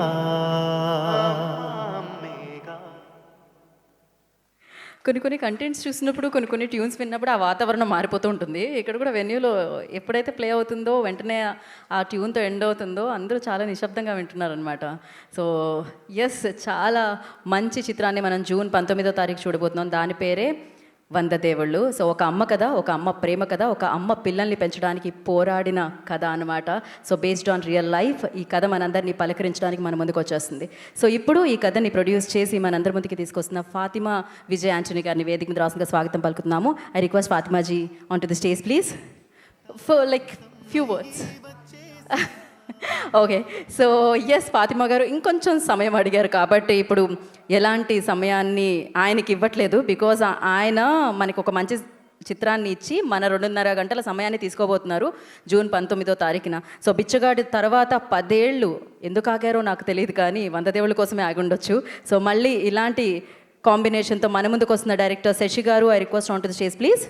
కొన్ని కంటెంట్స్ చూసినప్పుడు, కొన్ని ట్యూన్స్ విన్నప్పుడు ఆ వాతావరణం మారిపోతూ ఉంటుంది. ఇక్కడ కూడా వెన్యూలో ఎప్పుడైతే ప్లే అవుతుందో వెంటనే ఆ ట్యూన్తో ఎండ్ అవుతుందో అందరూ చాలా నిశ్శబ్దంగా వింటున్నారనమాట. సో ఎస్, చాలా మంచి చిత్రాన్ని మనం జూన్ 19వ తారీఖు చూడబోతున్నాం. దాని పేరే 100 దేవుళ్ళు. సో ఒక అమ్మ కథ, ఒక అమ్మ ప్రేమ కథ, ఒక అమ్మ పిల్లల్ని పెంచడానికి పోరాడిన కథ అనమాట. So based on real life ఈ కథ మనందరినీ పలకరించడానికి మన ముందుకు వచ్చేస్తుంది. సో ఇప్పుడు ఈ కథని ప్రొడ్యూస్ చేసి మనందరి ముందుకి తీసుకొస్తున్న ఫాతిమా విజయ్ యాంటనీ గారిని వేదిక మీద రాసుగా స్వాగతం పలుకుతున్నాము. I request Fatimaji on to the stage please for like few words. Okay, so yes Fatima గారు ఇంకొంచెం సమయం అడిగారు కాబట్టి ఇప్పుడు ఎలాంటి సమయాన్ని ఆయనకి ఇవ్వట్లేదు. బికాజ్ ఆయన మనకి ఒక మంచి చిత్రాన్ని ఇచ్చి మన 2.5 గంటల సమయాన్ని తీసుకోబోతున్నారు జూన్ 19వ తారీఖున. సో బిచ్చగాడి తర్వాత 10 ఏళ్ళు ఎందుకు ఆగారో నాకు తెలియదు, కానీ 100 దేవుళ్ళ కోసమే ఆగి ఉండొచ్చు. సో మళ్ళీ ఇలాంటి కాంబినేషన్తో మన ముందుకు వస్తున్న డైరెక్టర్ శశి గారు, I request on to the stage please.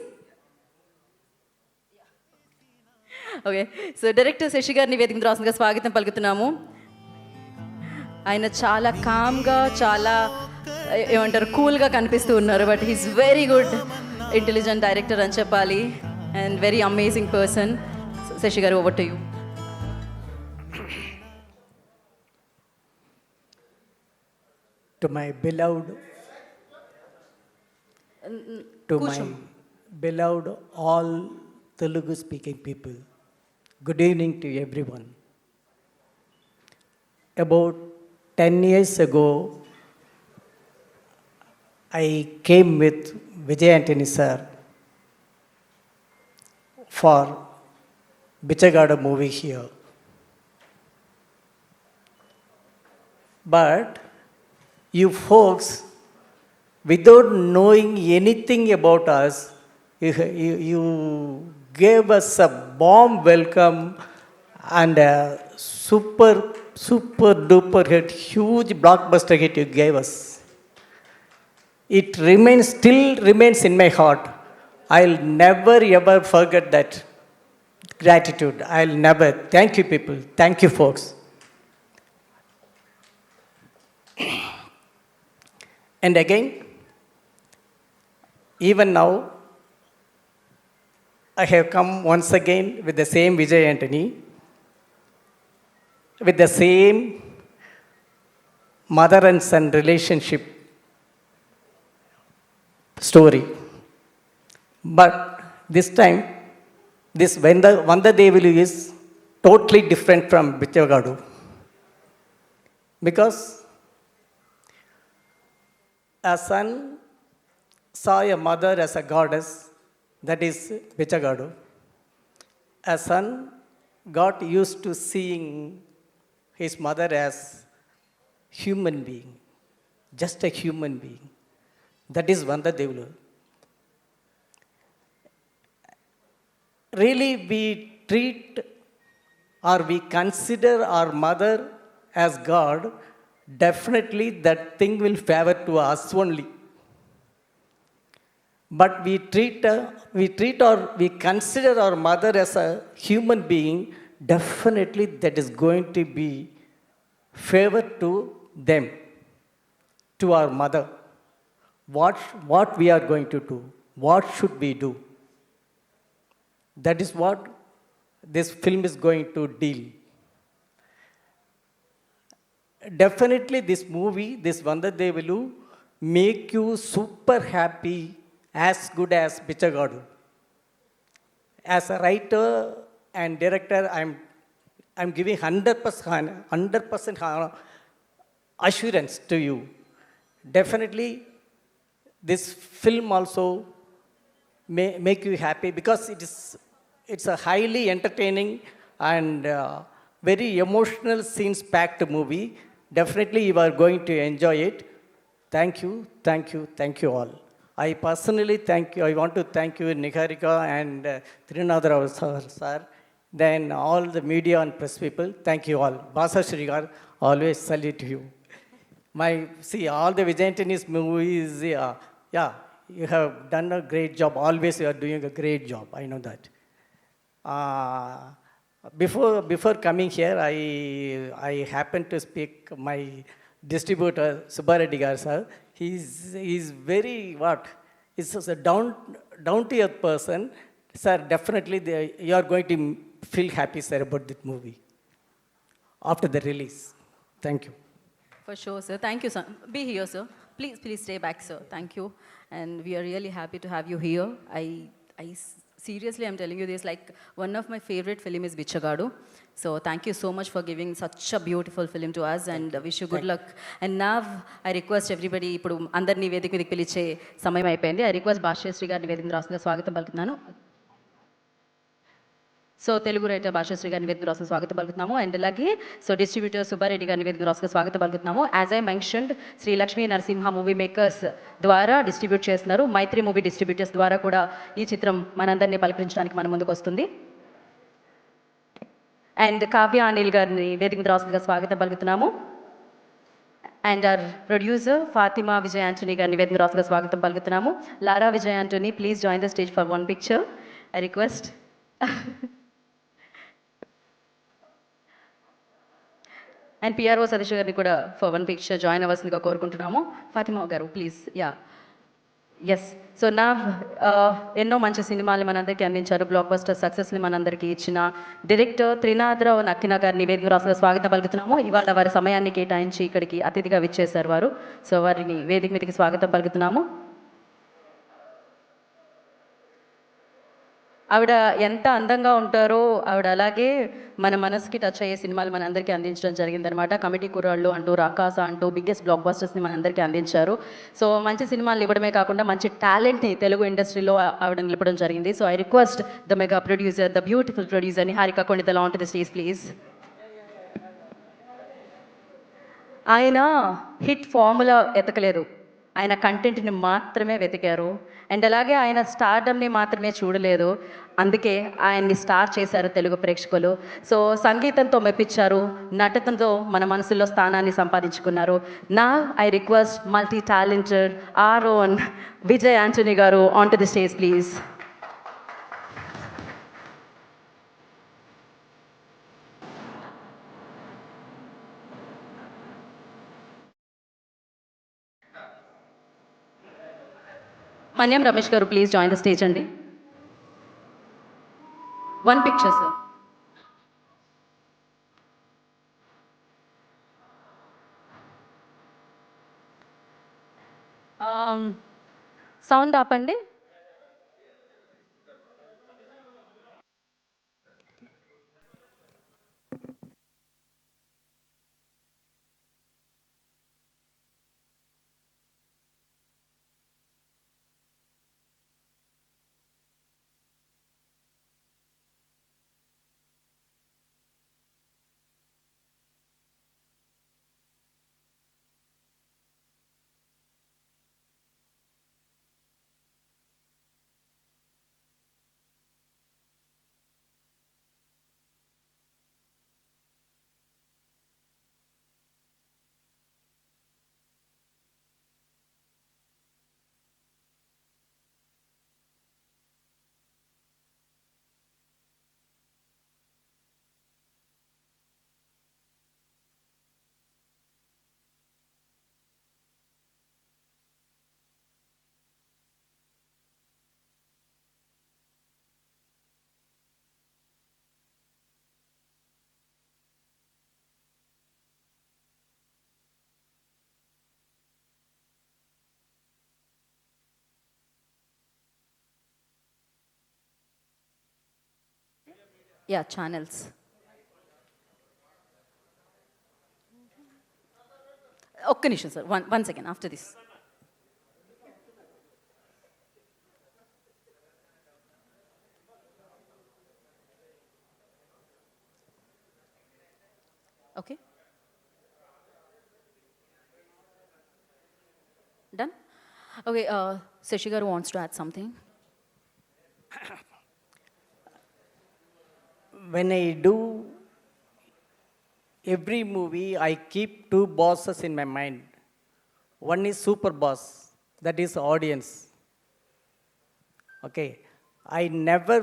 Okay, so director Sasi గారిని వేదిక మీద రాసుగా స్వాగతం పలుకుతున్నాము. ఆయన చాలా కామ్గా, చాలా ఏమంటారు కూల్గా కనిపిస్తూ ఉన్నారు. But he's very good intelligent director అని చెప్పాలి, and very amazing person. Sasi గారు, over to you. To my beloved, to my beloved all Telugu speaking people, good evening to everyone. About 10 years ago, I came with Vijay Antony sir for Bichagada movie here. But you folks, without knowing anything about us, you gave us a warm welcome and a super duper hit, huge blockbuster hit you gave us. It still remains in my heart. I'll never ever forget that gratitude. I'll never. Thank you people. Thank you folks. And again, even now, I have come once again with the same Vijay Antony, with the same mother and son relationship story. But this time, this Vanda Devulu is totally different from Bichagadu. Because a son saw a mother as a goddess, that is Bichagadu. A son got used to seeing his mother as human being, just a human being. That is Vanda Devulu. Really, we treat or we consider our mother as God, definitely that thing will favor to us only. But we consider our mother as a human being, definitely that is going to be favor to them, to our mother. What we are going to do? What should we do? That is what this film is going to deal. Definitely this movie, this Vanda Devulu, make you super happy, as good as Bichagadu. As a writer and director, I'm giving 100% assurance to you. Definitely, this film also may make you happy because it's a highly entertaining and very emotional scenes-packed movie. Definitely, you are going to enjoy it. Thank you all. I personally thank you. I want to thank you, Niharika and Trinadra sir. Then all the media and press people, thank you all. Basa Srigar, always salute to you. All the Vijay Antony's movies, you have done a great job. Always you are doing a great job. I know that. Before coming here, I happened to speak my distributor, Subbareddy Garu sir. He's very He's a down-to-earth person. Sir, definitely you are going to feel happy, sir, about that movie after the release. Thank you. For sure, sir. Thank you, sir. Be here, sir. Please stay back, sir. Thank you. And we are really happy to have you here. Seriously, I'm telling you this, like one of my favorite film is Bichagadu. So thank you so much for giving such a beautiful film to us and wish you good luck. And now I request everybody, ఇప్పుడు అందరినీ వేదిక మీదకి పిలిచే సమయం అయిపోయింది. I request Bhashyasri గారిని వేదిక మీద రాష్ట్రంగా స్వాగతం పలుకుతున్నాను. సో తెలుగు రైటర్ భాష్యశ్రీ గారిని వేదిక రాష్ట్రంగా స్వాగతం పలుకుతున్నాము. అండ్ అలాగే డిస్ట్రిబ్యూటర్ సుబ్బారెడ్డి గారిని వేదిక రాష్ట్రంగా స్వాగతం పలుకుతున్నాము. As I mentioned Sri Lakshmi Narasimha movie makers ద్వారా డిస్ట్రిబ్యూట్ చేస్తున్నారు. మైత్రి మూవీ డిస్ట్రిబ్యూటర్స్ ద్వారా కూడా ఈ చిత్రం మనందరినీ పలకరించడానికి మన ముందుకు వస్తుంది. అండ్ కావ్య అనిల్ గారిని వేదిక మీద రాష్ట్రంగా స్వాగతం పలుకుతున్నాము. And our producer Fatima Vijay Antony గారిని వేదిక మీద రాష్ట్రంగా స్వాగతం పలుకుతున్నాము. Lara Vijay Antony, please join the stage for one picture. I request. And PRO Satish గారిని కూడా ఫర్ వన్ పిక్చర్ జాయిన్ అవ్వాల్సిందిగా కోరుకుంటున్నాము. ఫాతిమా గారు ప్లీజ్. ఎస్. సో నా ఎన్నో మంచి సినిమాలు మనందరికీ అందించారు, బ్లాక్ బస్టర్ సక్సెస్ని మనందరికీ ఇచ్చిన డైరెక్టర్ త్రినాథరావు నక్కిన గారిని వేదిక రాష్ట్రంగా స్వాగతం పలుకుతున్నాము. ఇవాళ వారి సమయాన్ని కేటాయించి ఇక్కడికి అతిథిగా విచ్చేశారు వారు. సో వారిని వేదిక మీదకి స్వాగతం పలుకుతున్నాము. ఆవిడ ఎంత అందంగా ఉంటారో ఆవిడ అలాగే మన మనసుకి టచ్ అయ్యే సినిమాలు మనందరికీ అందించడం జరిగిందనమాట. కమిటీ కుర్రాళ్ళు అంటూ, రాకాస అంటూ బిగ్గెస్ట్ బ్లాక్ బస్టర్స్ని మనందరికీ అందించారు. సో మంచి సినిమాలు ఇవ్వడమే కాకుండా మంచి టాలెంట్ని తెలుగు ఇండస్ట్రీలో ఆవిడ నిలపడం జరిగింది. So I request the mega producer, the beautiful producer Niharika Konidela on to the stage please. ఆయన హిట్ ఫార్ములా ఎతకలేదు, ఆయన కంటెంట్ని మాత్రమే వెతికారు. అండ్ అలాగే ఆయన స్టార్డమ్ని మాత్రమే చూడలేదు, అందుకే ఆయన్ని స్టార్ చేశారు తెలుగు ప్రేక్షకులు. సో సంగీతంతో మెప్పించారు, నటనతో మన మనసులో స్థానాన్ని సంపాదించుకున్నారు. నా I request multi talented our own Vijay Antony గారు on to the stage please. Manyam Ramesh గారు ప్లీజ్ జాయిన్ ద స్టేజ్ అండి. 1 picture, sir. సౌండ్ ఆపండి. Yeah, channels. ఒక్క నిమిషం sir, one second after this. Okay, done. Okay, Sasi గారు wants to add something. When I do every movie, I keep two bosses in my mind. One is super boss, that is audience. Okay, I never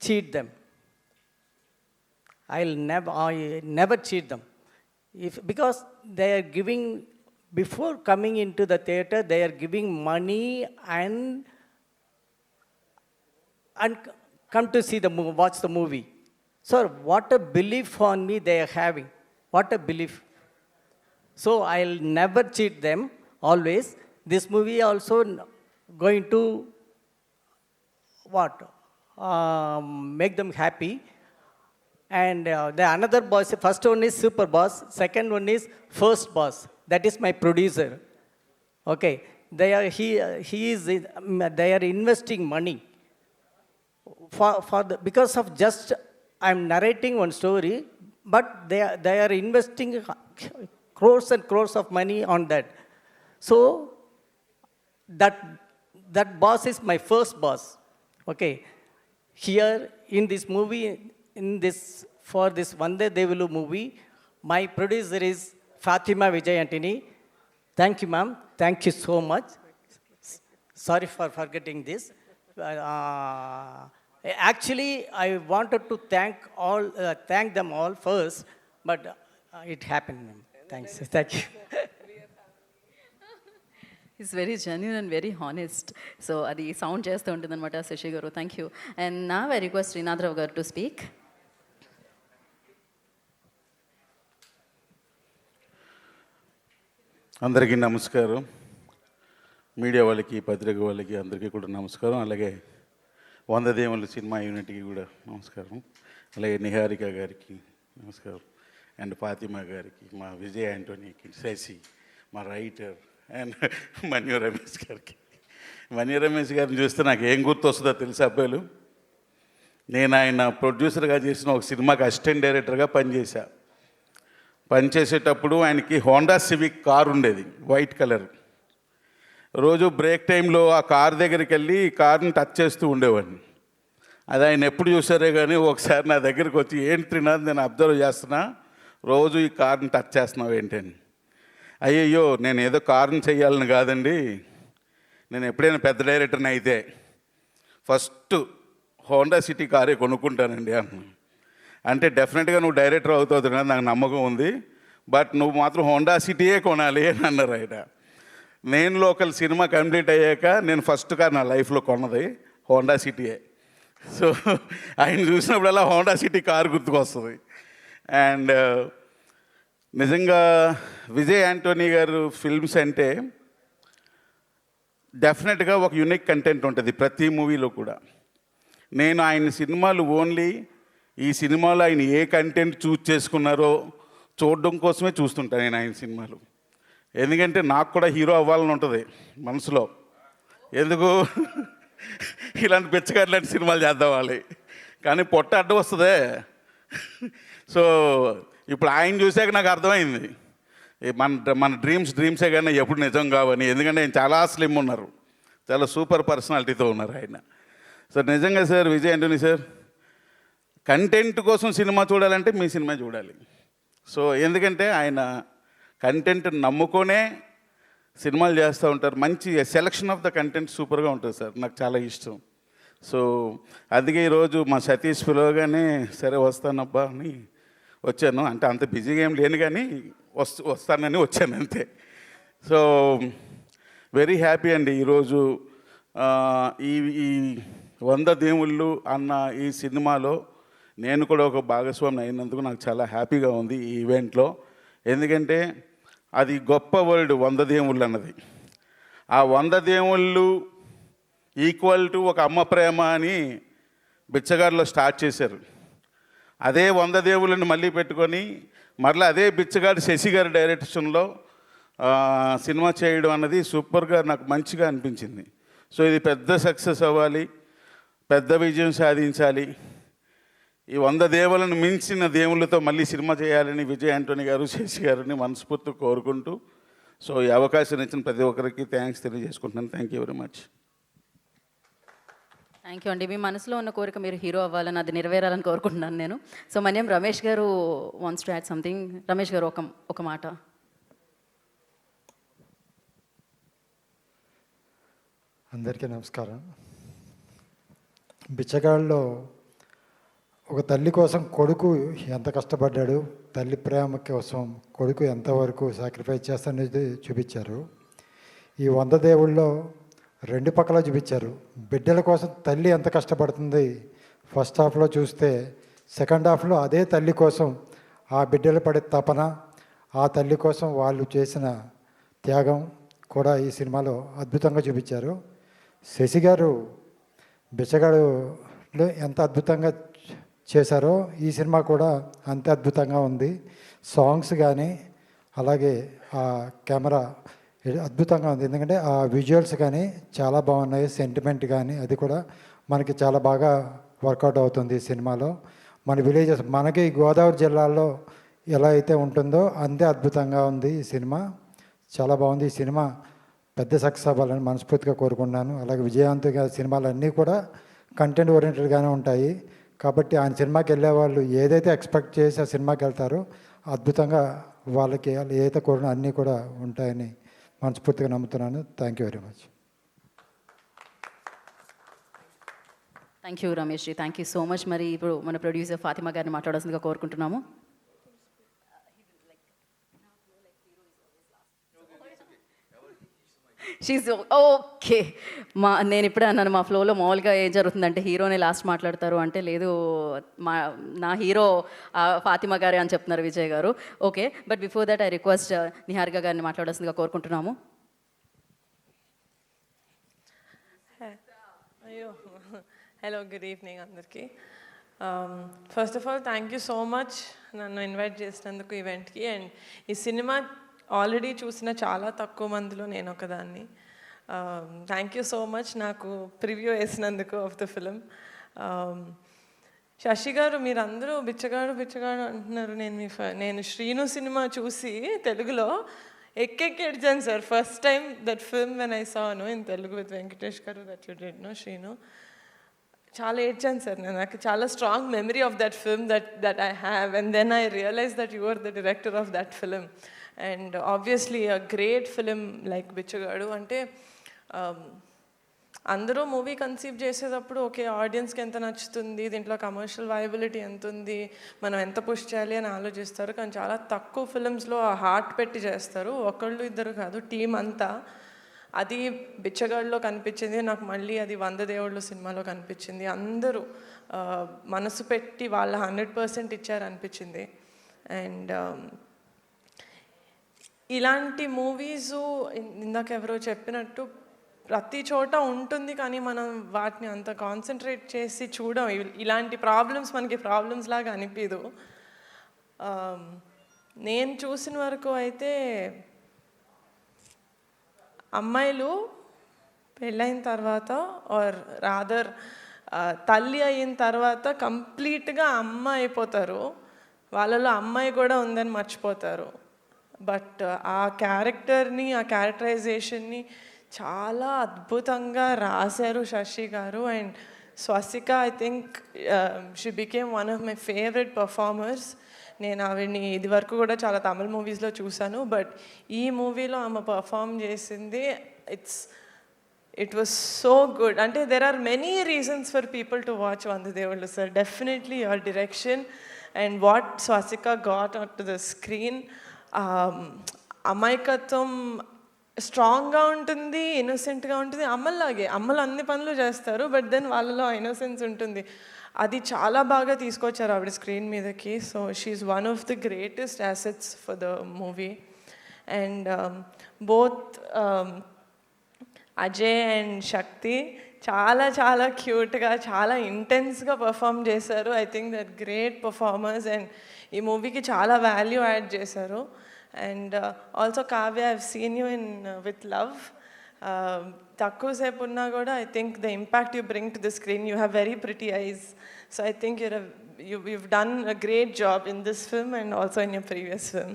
cheat them. I never cheat them. Because they are giving, before coming into the theater, they are giving money and come to see the movie, watch the movie. Sir, what a belief on me they are having. What a belief. So I'll never cheat them, always. This movie also going to, what? Make them happy. And the another boss, first one is super boss, second one is first boss. That is my producer. Okay, they are investing money. Because of just I'm narrating one story, but they are investing crores and crores of money on that. So that boss is my first boss. Okay, here in this movie, for this Vande Devulu movie, my producer is Fatima Vijayantini. Thank you, ma'am. Thank you so much. Sorry for forgetting this. Actually, I wanted to thank them all first, but it happened. Thanks. Thank you. He's very genuine and very honest. So అది sound చేస్తూ ఉంటుంది అనమాట శశి గారు. Thank you. And నా I request Srinatha Rao గారు to speak. అందరికీ నమస్కారం. Media వాళ్ళకి, పత్రిక వాళ్ళకి అందరికీ కూడా నమస్కారం. అలాగే వందదేవుల సినిమా యూనిట్కి కూడా నమస్కారం. అలాగే నిహారిక గారికి నమస్కారం. అండ్ ఫాతిమా గారికి, మా విజయ్ యాంటోనీకి, శశి, మా రైటర్, అండ్ మన్యు రమేష్ గారికి. మన్యు రమేష్ గారిని చూస్తే నాకు ఏం గుర్తు వస్తుందో తెలుసు అబ్బాయిలు. నేను ఆయన ప్రొడ్యూసర్గా చేసిన ఒక సినిమాకి అసిస్టెంట్ డైరెక్టర్గా పనిచేసేటప్పుడు ఆయనకి హోండా సివిక్ కారు ఉండేది, వైట్ కలర్. రోజు బ్రేక్ టైంలో ఆ కార్ దగ్గరికి వెళ్ళి ఈ కార్ని టచ్ చేస్తూ ఉండేవాడిని. అది ఆయన ఎప్పుడు చూసారే కానీ ఒకసారి నా దగ్గరికి వచ్చి, ఏంటి త్రినాథ్, నేను అబ్జర్వ్ చేస్తున్నా, రోజు ఈ కార్ని టచ్ చేస్తున్నావు ఏంటని. అయ్యయ్యో, నేను ఏదో కార్ని చెయ్యాలని కాదండి, నేను ఎప్పుడైనా పెద్ద డైరెక్టర్ని అయితే ఫస్ట్ హోండా సిటీ కారే కొనుక్కుంటానండి అన్న. అంటే డెఫినెట్గా నువ్వు డైరెక్టర్ అవుతావు నాకు నమ్మకం ఉంది, బట్ నువ్వు మాత్రం హోండా సిటీయే కొనాలి అని అన్నారు ఆయన. నేను లోకల్ సినిమా కంప్లీట్ అయ్యాక నేను ఫస్ట్ కార్ నా లైఫ్లో కొన్నది హోండా సిటీయే. సో ఆయన చూసినప్పుడల్లా హోండా సిటీ కారు గుర్తుకొస్తుంది. అండ్ నిజంగా విజయ్ యాంటోనీ గారు ఫిల్మ్స్ అంటే డెఫినెట్గా ఒక యూనిక్ కంటెంట్ ఉంటుంది ప్రతి మూవీలో కూడా. నేను ఆయన సినిమాలు ఓన్లీ ఈ సినిమాలో ఆయన ఏ కంటెంట్ చూస్ చేసుకున్నారో చూడడం కోసమే చూస్తుంటాను నేను ఆయన సినిమాలు. ఎందుకంటే నాకు కూడా హీరో అవ్వాలని ఉంటుంది మనసులో. ఎందుకు ఇలాంటి బిచ్చగాడు లాంటి సినిమాలు చేద్దావాలి, కానీ పొట్ట అడ్డు వస్తుందే. సో ఇప్పుడు ఆయన చూసాక నాకు అర్థమైంది మన డ్రీమ్సే కానీ ఎప్పుడు నిజం కావని. ఎందుకంటే ఆయన చాలా స్లిమ్ ఉన్నారు, చాలా సూపర్ పర్సనాలిటీతో ఉన్నారు ఆయన. సార్ నిజంగా sir Vijay Anthony sir content కోసం సినిమా చూడాలంటే మీ సినిమా చూడాలి. సో ఎందుకంటే ఆయన కంటెంట్ నమ్ముకొనే సినిమాలు చేస్తూ ఉంటారు. మంచి సెలక్షన్ ఆఫ్ ద కంటెంట్ సూపర్గా ఉంటుంది సార్, నాకు చాలా ఇష్టం. సో అందుకే ఈరోజు మా సతీష్ పిలవగానే సరే వస్తానబ్బా అని వచ్చాను. అంటే అంత బిజీగా ఏం లేను కానీ వస్తానని వచ్చాను అంతే. సో వెరీ హ్యాపీ అండి ఈరోజు ఈ 100 దేవుళ్ళు అన్న ఈ సినిమాలో నేను కూడా ఒక భాగస్వామి అయినందుకు నాకు చాలా హ్యాపీగా ఉంది ఈ ఈవెంట్లో. ఎందుకంటే అది గొప్ప వర్డ్ 100 దేవుళ్ళు అన్నది. ఆ 100 దేవుళ్ళు ఈక్వల్ టు ఒక అమ్మ ప్రేమ అని బిచ్చగాడిలో స్టార్ట్ చేశారు. అదే 100 దేవుళ్ళని మళ్ళీ పెట్టుకొని మరలా అదే బిచ్చగాడు శశి గారి డైరెక్షన్లో సినిమా చేయడం అన్నది సూపర్గా నాకు మంచిగా అనిపించింది. సో ఇది పెద్ద సక్సెస్ అవ్వాలి, పెద్ద విజయం సాధించాలి. ఈ 100 దేవులను మించిన దేవుళ్ళతో మళ్ళీ సినిమా చేయాలని విజయ్ యాంటోనీ గారు శశి గారిని మనస్ఫూర్తిగా కోరుకుంటూ, సో ఈ అవకాశం ఇచ్చిన ప్రతి ఒక్కరికి థ్యాంక్స్ తెలియజేసుకుంటున్నాను. Thank you very much. Thank you అండి. మీ మనసులో ఉన్న కోరిక మీరు హీరో అవ్వాలని, అది నెరవేరాలని కోరుకుంటున్నాను నేను. సో మన నేమ్ రమేష్ గారు wants to add something. Ramesh గారు ఒక మాట. అందరికీ నమస్కారం. బిచ్చగాళ్ళలో ఒక తల్లి కోసం కొడుకు ఎంత కష్టపడ్డాడు, తల్లి ప్రేమ కోసం కొడుకు ఎంతవరకు సాక్రిఫైస్ చేస్తాననేది చూపించారు. ఈ 100 దేవుళ్ళలో 2 పక్కల చూపించారు. బిడ్డల కోసం తల్లి ఎంత కష్టపడుతుంది ఫస్ట్ హాఫ్లో చూస్తే, సెకండ్ హాఫ్లో అదే తల్లి కోసం ఆ బిడ్డలు పడే తపన, ఆ తల్లి కోసం వాళ్ళు చేసిన త్యాగం కూడా ఈ సినిమాలో అద్భుతంగా చూపించారు. శశి గారు బిచ్చగాడులో ఎంత అద్భుతంగా చేశారో ఈ సినిమా కూడా అంతే అద్భుతంగా ఉంది. సాంగ్స్ కానీ అలాగే ఆ కెమెరా అద్భుతంగా ఉంది. ఎందుకంటే ఆ విజువల్స్ కానీ చాలా బాగున్నాయి, సెంటిమెంట్ కానీ అది కూడా మనకి చాలా బాగా వర్కౌట్ అవుతుంది ఈ సినిమాలో. మన విలేజెస్ మనకి గోదావరి జిల్లాలో ఎలా అయితే ఉంటుందో అంతే అద్భుతంగా ఉంది ఈ సినిమా. చాలా బాగుంది. ఈ సినిమా పెద్ద సక్సెస్ అవ్వాలని మనస్ఫూర్తిగా కోరుకున్నాను. అలాగే విజయవంత్ గారి సినిమాలు అన్నీ కూడా కంటెంట్ ఓరియంటెడ్గానే ఉంటాయి. కాబట్టి ఆయన సినిమాకి వెళ్ళే వాళ్ళు ఏదైతే ఎక్స్పెక్ట్ చేసి ఆ సినిమాకి వెళ్తారో అద్భుతంగా వాళ్ళకి ఏదైతే కోరిన అన్నీ కూడా ఉంటాయని మనస్ఫూర్తిగా నమ్ముతున్నాను. Thank you very much. Thank you Ramesh ji, thank you so much. మరి ఇప్పుడు మన ప్రొడ్యూసర్ ఫాతిమా గారిని మాట్లాడాల్సిందిగా కోరుకుంటున్నాము. She's okay. నేను ఇప్పుడే అన్నాను మా ఫ్లోలో మామూలుగా ఏం జరుగుతుందంటే హీరోనే లాస్ట్ మాట్లాడతారు అంటే, లేదు నా హీరో ఫాతిమా గారే అని చెప్తున్నారు విజయ్ గారు. Okay, but before that I request Niharika గారిని మాట్లాడాల్సిందిగా కోరుకుంటున్నాము. అయ్యో, హలో, గుడ్ ఈవినింగ్ అందరికీ. First of all thank you so much నన్ను ఇన్వైట్ చేసినందుకు ఈవెంట్కి. అండ్ ఈ సినిమా ఆల్రెడీ చూసిన చాలా తక్కువ మందిలో నేను ఒకదాన్ని. థ్యాంక్ యూ సో మచ్ నాకు ప్రివ్యూ వేసినందుకు ఆఫ్ ద ఫిలిం. శశి గారు, మీరందరూ బిచ్చగాడు బిచ్చగాడు అంటున్నారు. నేను శ్రీను సినిమా చూసి తెలుగులో ఎక్కెక్కి ఏడ్చాను sir. First time that film when I saw in Telugu with Venkatesh గారు దట్ యూ డిడ్ నో శ్రీను. చాలా ఏడ్చాను సార్. నాకు చాలా strong memory of that film that I have. And then I realize that you are the director of that film. And obviously a great film like Bichagadu. అంటే అందరూ movie conceive చేసేటప్పుడు okay ఆడియన్స్కి ఎంత నచ్చుతుంది, దీంట్లో కమర్షియల్ వయబిలిటీ ఎంత ఉంది, మనం ఎంత పుష్ చేయాలి అని ఆలోచిస్తారు. కానీ చాలా తక్కువ ఫిలిమ్స్లో ఆ హార్ట్ పెట్టి చేస్తారు. ఒకళ్ళు ఇద్దరు కాదు, టీం అంతా. అది బిచ్చగాడిలో కనిపించింది, నాకు మళ్ళీ అది 100 దేవుళ్ళు సినిమాలో కనిపించింది. అందరూ మనసు పెట్టి వాళ్ళ 100% ఇచ్చారనిపించింది. అండ్ ఇలాంటి మూవీసు ఇందాక ఎవరో చెప్పినట్టు ప్రతి చోట ఉంటుంది, కానీ మనం వాటిని అంత కాన్సన్ట్రేట్ చేసి చూడం. ఇలాంటి ప్రాబ్లమ్స్ మనకి ప్రాబ్లమ్స్ లాగా అనిపించదు. నేను చూసిన వరకు అయితే అమ్మాయిలు పెళ్ళైన తర్వాత ఆర్ రాదర్ తల్లి అయిన తర్వాత కంప్లీట్గా అమ్మ అయిపోతారు. వాళ్ళలో అమ్మాయి కూడా ఉందని మర్చిపోతారు. బట్ ఆ క్యారెక్టర్ని, ఆ క్యారెక్టరైజేషన్ని చాలా అద్భుతంగా రాశారు శశి గారు. And Swasika, I think she became one of my favourite performers. నేను ఆవిడని ఇది వరకు కూడా చాలా తమిళ మూవీస్లో చూశాను, బట్ ఈ మూవీలో ఆమె పర్ఫామ్ చేసింది ఇట్ వాస్ సో గుడ్. అంటే there are many reasons for people to watch Vandadevullu sir. Definitely your direction and what Swasika got on to the screen. అమాయకత్వం స్ట్రాంగ్గా ఉంటుంది, ఇన్నోసెంట్గా ఉంటుంది. అమ్మలాగే, అమ్మలు అన్ని పనులు చేస్తారు, బట్ దెన్ వాళ్ళలో ఇన్నోసెన్స్ ఉంటుంది. అది చాలా బాగా తీసుకొచ్చారు ఆవిడ స్క్రీన్ మీదకి. So she's one of the greatest assets for the movie. And both Ajay and Shakti చాలా చాలా క్యూట్గా, చాలా ఇంటెన్స్గా పర్ఫామ్ చేశారు. I think that great performers and ఈ మూవీకి చాలా వాల్యూ యాడ్ చేశారు. And also Kavya, I have seen you in with love. తక్కువ సేపు ఉన్నా కూడా I think the impact you bring to the screen, you have very pretty eyes. So I think you've done a great job in this film and also in your previous film.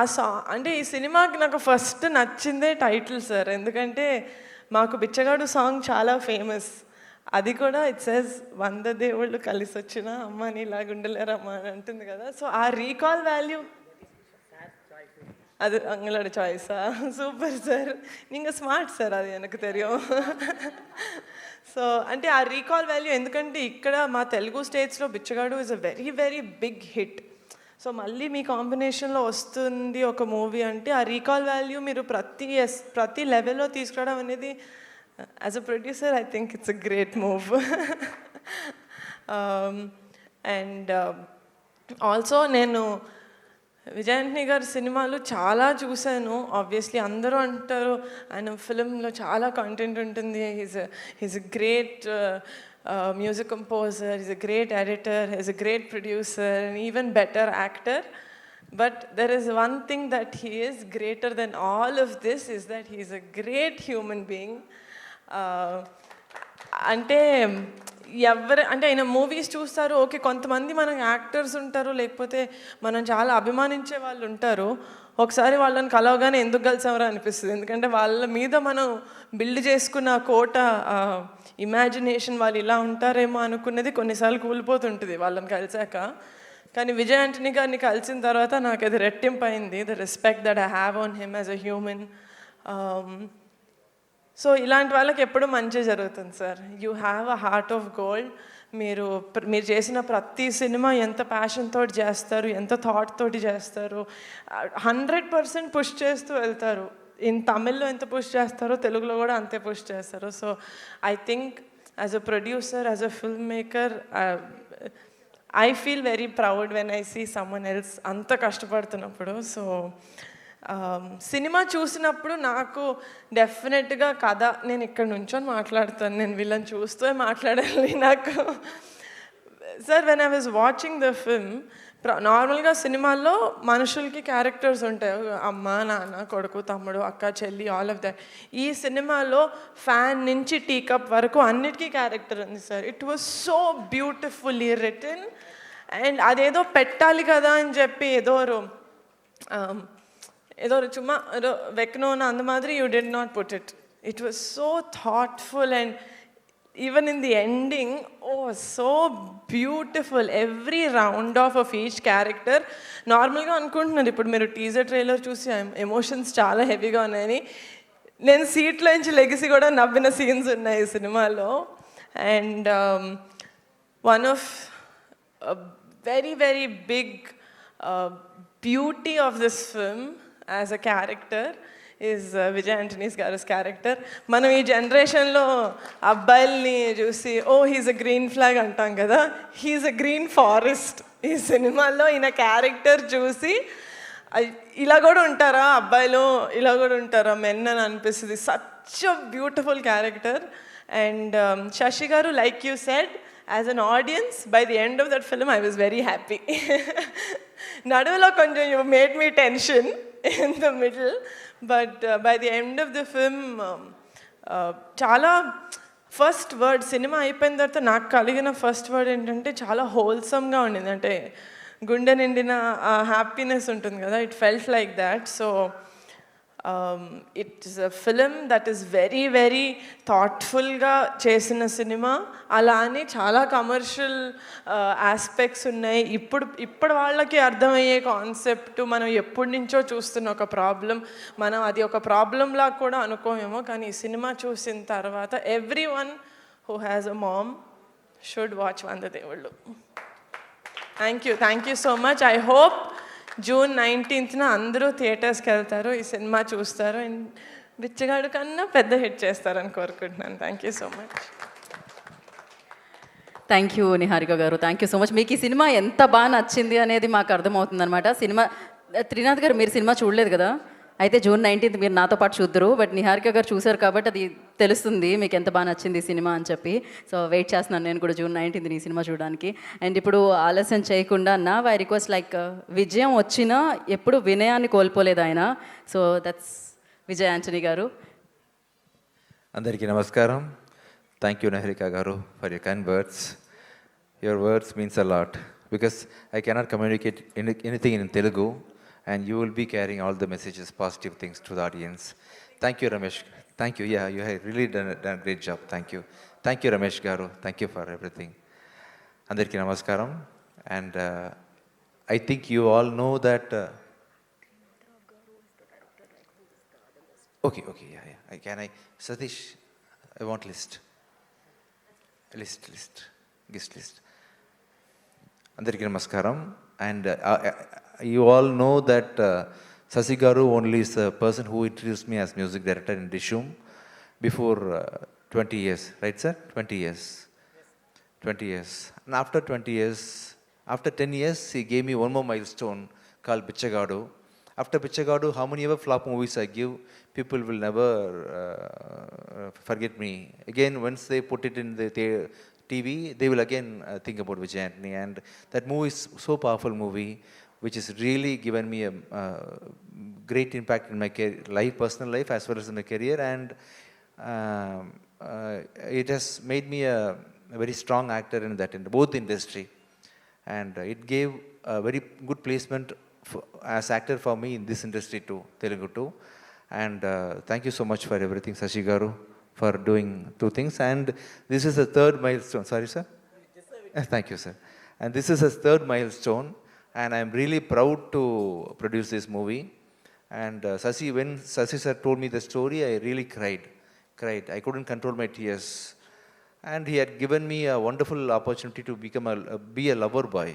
ఆ song అంటే ఈ సినిమాకి నాకు first నచ్చిందే title sir. ఎందుకంటే మాకు బిచ్చగాడు song చాలా famous. అది కూడా ఇట్ సేస్ 100 దేవుళ్ళు కలిసి వచ్చిన అమ్మ నీలాగా ఉండలేరమ్మా అని అంటుంది కదా. సో ఆ రీకాల్ వాల్యూ அது உங்களோட சாய்ஸா? சூப்பர் சார், நீங்கள் ஸ்மார்ட் సార్, అది எனக்கு தெரியும். సో అంటే ఆ రీకాల్ వాల్యూ, ఎందుకంటే ఇక్కడ మా తెలుగు స్టేట్స్లో Bichagadu is a very very big hit. So మళ్ళీ మీ కాంబినేషన్లో వస్తుంది ఒక మూవీ అంటే ఆ రీకాల్ వాల్యూ మీరు ప్రతి లెవెల్లో తీసుకురావడం అనేది as a producer I think it's a great move. And also నేను విజయాంటిని గారి సినిమాలు చాలా చూశాను. ఆబ్వియస్లీ అందరూ అంటారు ఆయన ఫిలింలో చాలా కంటెంట్ ఉంటుంది. He's a great music composer, he's a great editor, he's a great producer and even better actor. But there is one thing that he is greater than all of this is that he is a great human being. అంటే అంటే ఆయన movies చూస్తారు, okay, కొంతమంది మనం actors ఉంటారు, లేకపోతే మనం చాలా అభిమానించే వాళ్ళు ఉంటారు. ఒకసారి వాళ్ళని కలవగానే ఎందుకు కలిసామరా అనిపిస్తుంది. ఎందుకంటే వాళ్ళ మీద మనం బిల్డ్ చేసుకున్న కోట ఇమాజినేషన్, వాళ్ళు ఇలా ఉంటారేమో అనుకున్నది కొన్నిసార్లు కూలిపోతుంటుంది వాళ్ళని కలిసాక. కానీ విజయ్ ఆంటనీ గారిని కలిసిన తర్వాత నాకు అది రెట్టింపు అయింది, the respect that I have on him as a human. So ఇలాంటి వాళ్ళకి ఎప్పుడూ మంచి జరుగుతుంది sir. You have a heart of gold. మీరు చేసిన ప్రతి సినిమా ఎంత ప్యాషన్ తోటి చేస్తారు, ఎంత థాట్ తోటి చేస్తారు, 100% పుష్ చేస్తూ వెళ్తారు. ఇన్ తమిళ్లో ఎంత పుష్ చేస్తారో తెలుగులో కూడా అంతే పుష్ చేస్తారు. So I think as a producer, as a film maker, I feel very proud when I see someone else అంత కష్టపడుతున్నప్పుడు. సో సినిమా చూసినప్పుడు నాకు డెఫినెట్గా కథ, నేను ఇక్కడ నుంచొని మాట్లాడుతాను, నేను వీళ్ళని చూస్తూ మాట్లాడాలి నాకు. Sir when I was watching the film, నార్మల్గా సినిమాల్లో మనుషులకి క్యారెక్టర్స్ ఉంటాయి, అమ్మ నాన్న కొడుకు తమ్ముడు అక్క చెల్లి, ఆల్ ఆఫ్ దట్. ఈ సినిమాలో ఫ్యాన్ నుంచి టీ కప్ వరకు అన్నిటికీ క్యారెక్టర్ ఉంది sir. It was so beautifully written. And అదేదో పెట్టాలి కదా అని చెప్పి ఏదో சும்மா ஏதோ வைக்கணும்னு அந்த மாதிரி you did not put it. It was so thoughtful and even in the ending, oh, so beautiful. Every round off of each character. నార్మల్గా అనుకుంటున్నారు ఇప్పుడు మీరు టీజర్ ట్రైలర్ చూసి ఎమోషన్స్ చాలా హెవీగా ఉన్నాయని, నేను సీట్లో నుంచి లెగిసి కూడా నవ్విన సీన్స్ ఉన్నాయి ఈ సినిమాలో. And one of very very big beauty of this film as a character is Vijay Antony's గారు క్యారెక్టర్. మనం ఈ జనరేషన్లో అబ్బాయిల్ని చూసి ఓ హీజ్ అ గ్రీన్ ఫ్లాగ్ అంటాం కదా, హీజ్ అ గ్రీన్ ఫారెస్ట్. ఈ సినిమాలో ఈయన క్యారెక్టర్ చూసి ఇలా కూడా ఉంటారా అబ్బాయిలు, ఇలా కూడా ఉంటారా మెన్ అని అనిపిస్తుంది. Such a beautiful character. And Sasi గారు, like you said, as an audience by the end of that film I was very happy. నడువులో కొంచెం you made me tension in the middle, but by the end of the film చాలా first word సినిమా అయిపోయిన తర్వాత నాకు కలిగిన first word ఏంటంటే చాలా హోల్సమ్గా ఉండింది. అంటే గుండె నిండిన హ్యాపీనెస్ ఉంటుంది కదా, it felt like that. So it's a film that is very very థాట్ఫుల్గా చేసిన సినిమా. అలా అని చాలా కమర్షియల్ ఆస్పెక్ట్స్ ఉన్నాయి. ఇప్పుడు వాళ్ళకి అర్థమయ్యే కాన్సెప్ట్, మనం ఎప్పటి నుంచో చూస్తున్న ఒక ప్రాబ్లం, మనం అది ఒక ప్రాబ్లంలా కూడా అనుకోమేమో, కానీ ఈ సినిమా చూసిన తర్వాత everyone who has a mom should watch Vandadevullu. Thank you so much. I hope June 19th అందరూ థియేటర్స్కి వెళ్తారు, ఈ సినిమా చూస్తారు, అండ్ బిచ్చగాడు కన్నా పెద్ద హిట్ చేస్తారని కోరుకుంటున్నాను. Thank you so much. Thank you Niharika గారు, థ్యాంక్ యూ సో మచ్. మీకు ఈ సినిమా ఎంత బాగా నచ్చింది అనేది మాకు అర్థమవుతుంది అనమాట. సినిమా త్రినాథ్ గారు, మీరు సినిమా చూడలేదు కదా, అయితే June 19th మీరు నాతో పాటు చూద్దరు, బట్ నిహారిక గారు చూశారు కాబట్టి అది తెలుస్తుంది మీకు ఎంత బాగా నచ్చింది ఈ సినిమా అని చెప్పి. సో వెయిట్ చేస్తున్నాను నేను కూడా June 19th ఈ సినిమా చూడడానికి. అండ్ ఇప్పుడు ఆలస్యం చేయకుండా ఐ రిక్వెస్ట్, లైక్ విజయం వచ్చినా ఎప్పుడు వినయాన్ని కోల్పోలేదు ఆయన. సో దట్స్ విజయ్ ఆంటనీ గారు. అందరికీ నమస్కారం. థ్యాంక్ యూ నిహారిక గారు for your kind words. Your words means a lot because I cannot communicate anything in Telugu, and you will be carrying all the messages, positive things to the audience. Thank you, Ramesh. Thank you. Yeah, you have really done a great job. Thank you. Thank you, Ramesh Garu. Thank you for everything. Andariki namaskaram. And I think you all know that... Okay, yeah. Satish, I want list. Guest list. Andariki namaskaram. And you all know that Sasi Garu only is the person who introduced me as music director in Dishum before 20 years, right sir? 20 years. And after 20 years, after 10 years, he gave me one more milestone called Bichagadu. After Bichagadu, how many ever flop movies I give, people will never forget me. Again, once they put it in the TV, they will again think about Vijay Antony. And that movie is so powerful movie, which has really given me a great impact in my personal life as well as in my career. And it has made me a very strong actor in both industry. And it gave a very good placement as actor for me in this industry too, Telugu too. And thank you so much for everything, Sashi Garu, for doing two things. And this is the third milestone. Sorry, sir? Thank you, sir. And this is a third milestone. And I'm really proud to produce this movie. And when Sasi sir told me the story, I really cried. I couldn't control my tears. And he had given me a wonderful opportunity to be a lover boy.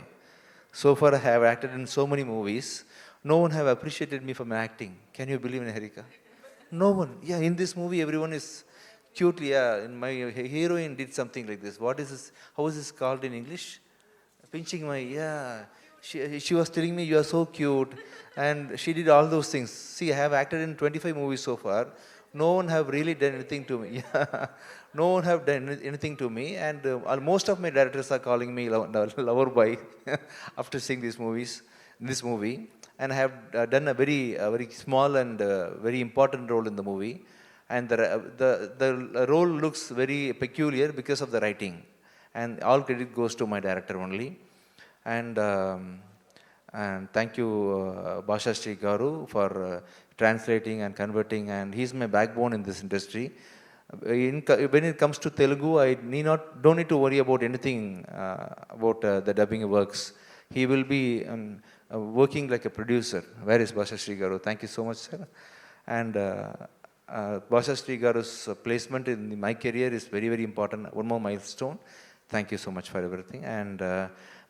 So far, I have acted in so many movies. No one have appreciated me for my acting. Can you believe, Niharika? No one. Yeah, in this movie, everyone is cutely. Yeah, my heroine did something like this. What is this? How is this called in English? Pinching my, yeah. She was telling me, you are so cute. And she did all those things. See, I have acted in 25 movies so far. No one have really done anything to me. No one have done anything to me. And most of my directors are calling me lover boy after seeing this movie. And I have done a very small and very important role in the movie. And the role looks very peculiar because of the writing. And all credit goes to my director only. And thank you, Basha Sri Garu, for translating and converting. And he's my backbone in this industry. When it comes to Telugu, I don't need to worry about anything about the dubbing works. He will be working like a producer. Where is Basha Sri Garu? Thank you so much, sir. And Basha Sri Garu's placement in my career is very, very important. One more milestone. Thank you so much for everything. And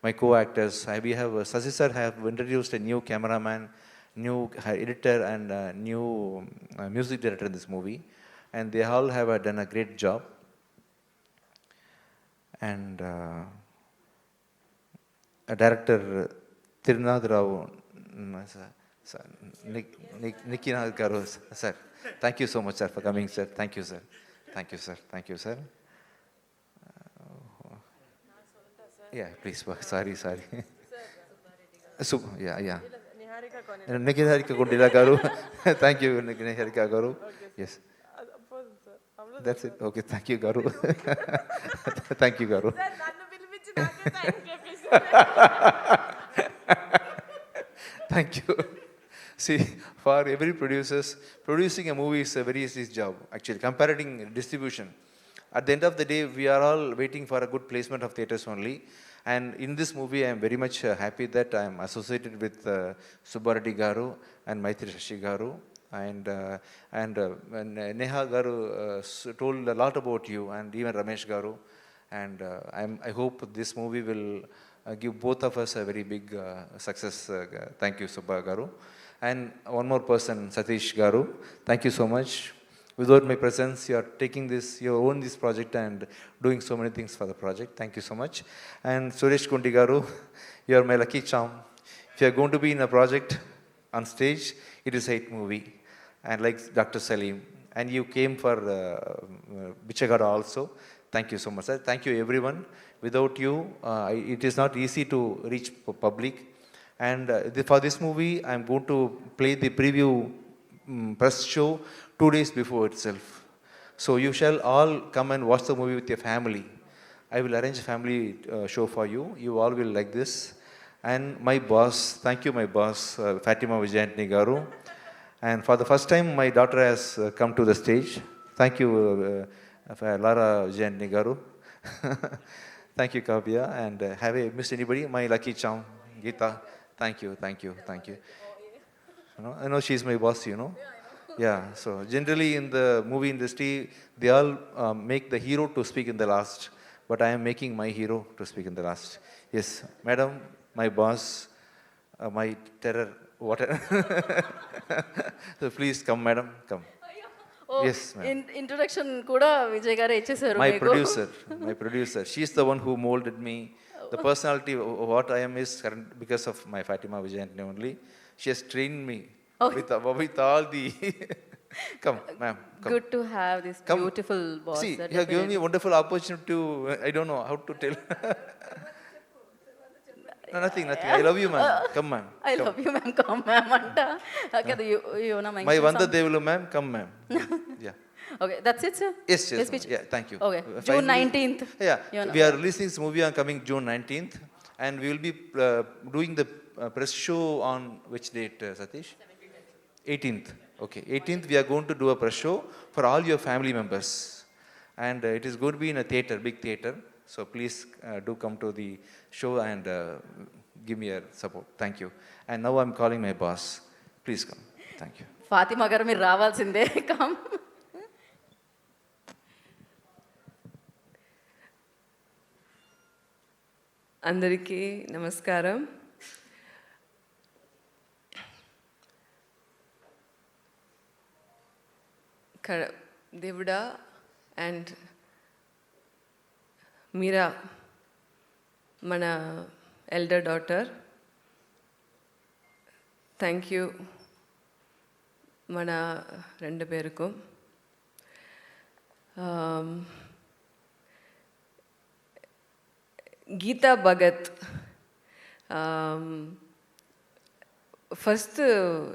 my co-actors, we have Sasi sir have introduced a new cameraman new editor and new music director in this movie, and they all have done a great job. And director Tirunad Rao, Nikkinath Garu, sir. Thank you so much, sir, for coming, sir. Thank you, sir. Thank you, sir. Thank you, sir. Yeah, please. Sorry. Yeah. Niharika Kundila Garu. Thank you, Niharika Garu. Yes. That's it. Okay, thank you, Garu. Thank you, Garu. Thank you. See, for every producing a movie is a very easy job, actually, comparing distribution. At the end of the day, we are all waiting for a good placement of theatres only. And in this movie, I am very much happy that I am associated with Subbareddy Garu and Maitri Shashi Garu. And Neha Garu told a lot about you, and even Ramesh Garu. And I hope this movie will give both of us a very big success. Thank you, Subba Garu. And one more person, Satish Garu. Thank you so much. Without my presence, you are taking this, you own this project and doing so many things for the project. Thank you so much. And Suresh Kundi Garu, you are my lucky charm. If you are going to be in a project on stage, it is a hit movie. And like Dr. Salim, and you came for Bichagada also. Thank you so much, sir. Thank you, everyone. Without you, it is not easy to reach public. And for this movie, I am going to play the preview press show 2 days before itself. So you shall all come and watch the movie with your family. I will arrange a family show for you. You all will like this. And my boss, thank you, my boss, Fatima Vijayantini Garu. And for the first time, my daughter has come to the stage. Thank you, Lara Vijayantini Garu. Thank you, Kavya. And have I missed anybody? My lucky charm, Geeta. Thank you. I know she's my boss, you know. Yeah, so generally in the movie industry, they all make the hero to speak in the last, but I am making my hero to speak in the last. Yes, madam, my boss, my terror, whatever. So please come, madam, come. Yes, ma'am. Introduction కూడా విజయ్ గారే ఇచ్చేసారు. My producer, she's the one who molded me. The personality, what I am is current because of my Fatima Vijayantini only. She has trained me with all the... Come, ma'am. Come. Good to have this beautiful boss. See, you have given me a wonderful opportunity to, I don't know how to tell. No, nothing. I love you, ma'am. Come, ma'am. I love you, ma'am. Come, ma'am. Anta. Okay, you know my Vanda Devulu, ma'am. Come, ma'am. Yeah. Okay, that's it, sir? Yes. Yeah, thank you. Okay, June 19th. Yeah, we are releasing this movie on coming June 19th. And we will be doing the press show on which date, Satish? 18th. Okay, 18th we are going to do a press show for all your family members. And it is going to be in a theatre, big theatre. So please do come to the show and give me your support. Thank you. And now I'm calling my boss. Please come. Thank you. Fatima garu meer ravalsinde. Come. అందరికీ నమస్కారం. దేవుడా and మీరా మన elder daughter, thank you మన రెండు పేరుకు. Gita Bhagat first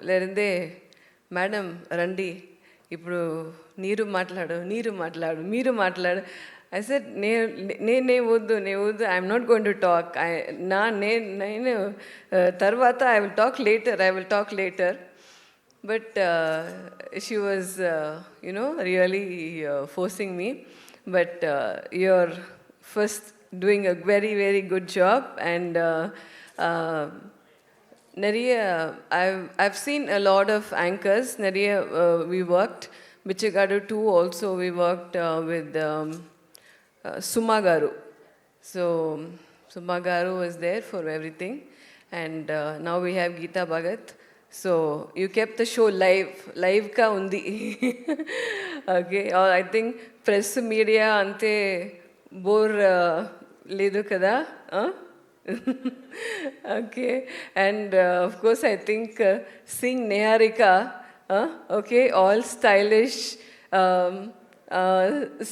లేదందే madam రండి ఇప్పుడు మీరు మాట్లాడు. I said, ne వద్దు I'm not going to talk. నేను తర్వాత I will talk later. But she was, really forcing me. But you're first doing a very, very good job. And I've seen a lot of anchors. We worked. Bichagadu too also we worked with Suma Garu. So Suma Garu was there for everything. And now we have Geeta Bhagat. So you kept the show లైవ్గా ఉంది. Okay, I think press media అంతే bore లేదు కదా. Okay, and of course I think seeing Niharika, okay, all stylish,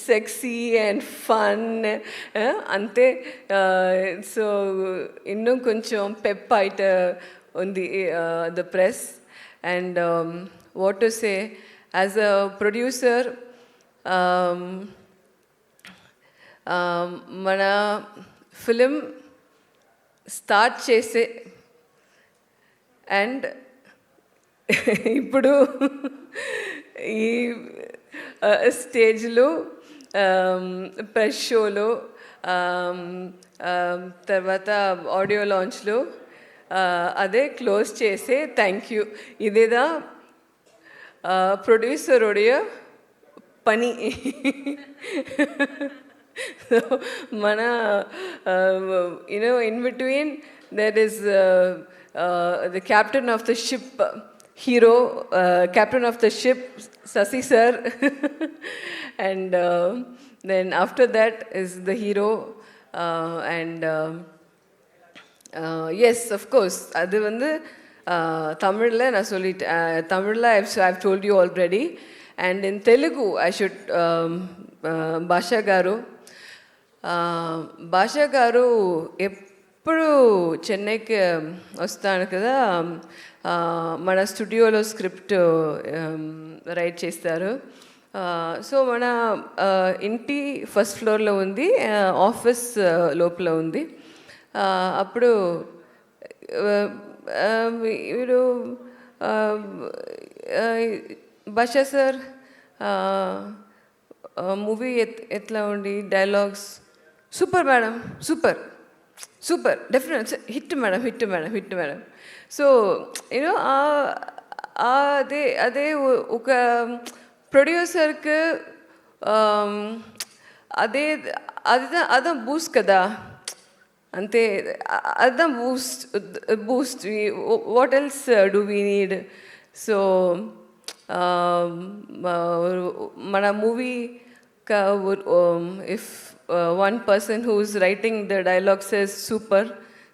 sexy and fun, ante so innum koncham pep aita undi the press. And what to say, as a producer, mana film start చేసే and ఇప్పుడు ఈ స్టేజ్లో press షోలో తర్వాత audio లాంచ్లో అదే close చేసే thank you. ఇదేదా producer ఉடைய పని. So, mana, in between there is the captain of the ship, hero, captain of the ship, Sasi sir, and then after that is the hero, and yes, of course, adu vandu Tamilla na sollit, Tamilla I've told you already, and in Telugu I should Basha garu. భాషా గారు ఎప్పుడు చెన్నైకి వస్తాను కదా, మన స్టూడియోలో script right చేస్తారు. So మన ఇంటి ఫస్ట్ ఫ్లోర్లో ఉంది, ఆఫీస్ లోపల ఉంది. అప్పుడు వీడు భాషా సార్ మూవీ ఎట్లా ఉండి dialogues super madam, super super, definite hit madam, hit madam, hit madam. So you know అదే ఒక ప్రొడ్యూసర్కి అదే బూస్ట్ కదా, అంతే అదే Boost. What else do we need? So మన movie if one person who's writing the dialogue says super,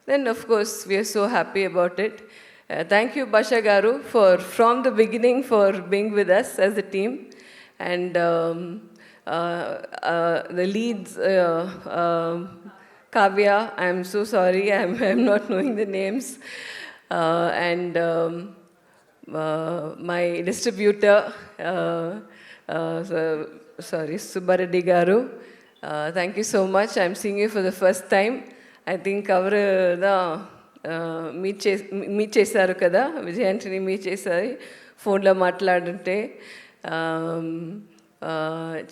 then of course we are so happy about it. Thank you Basha garu from the beginning for being with us as a team. And the leads, Kavya, I'm so sorry, I'm not knowing the names, and my distributor, sorry, Subbareddy garu, thank you so much. I'm seeing you for the first time. I think avaru da meet chesaru kada, Vijay Antony meet chesari phone lo maatladunte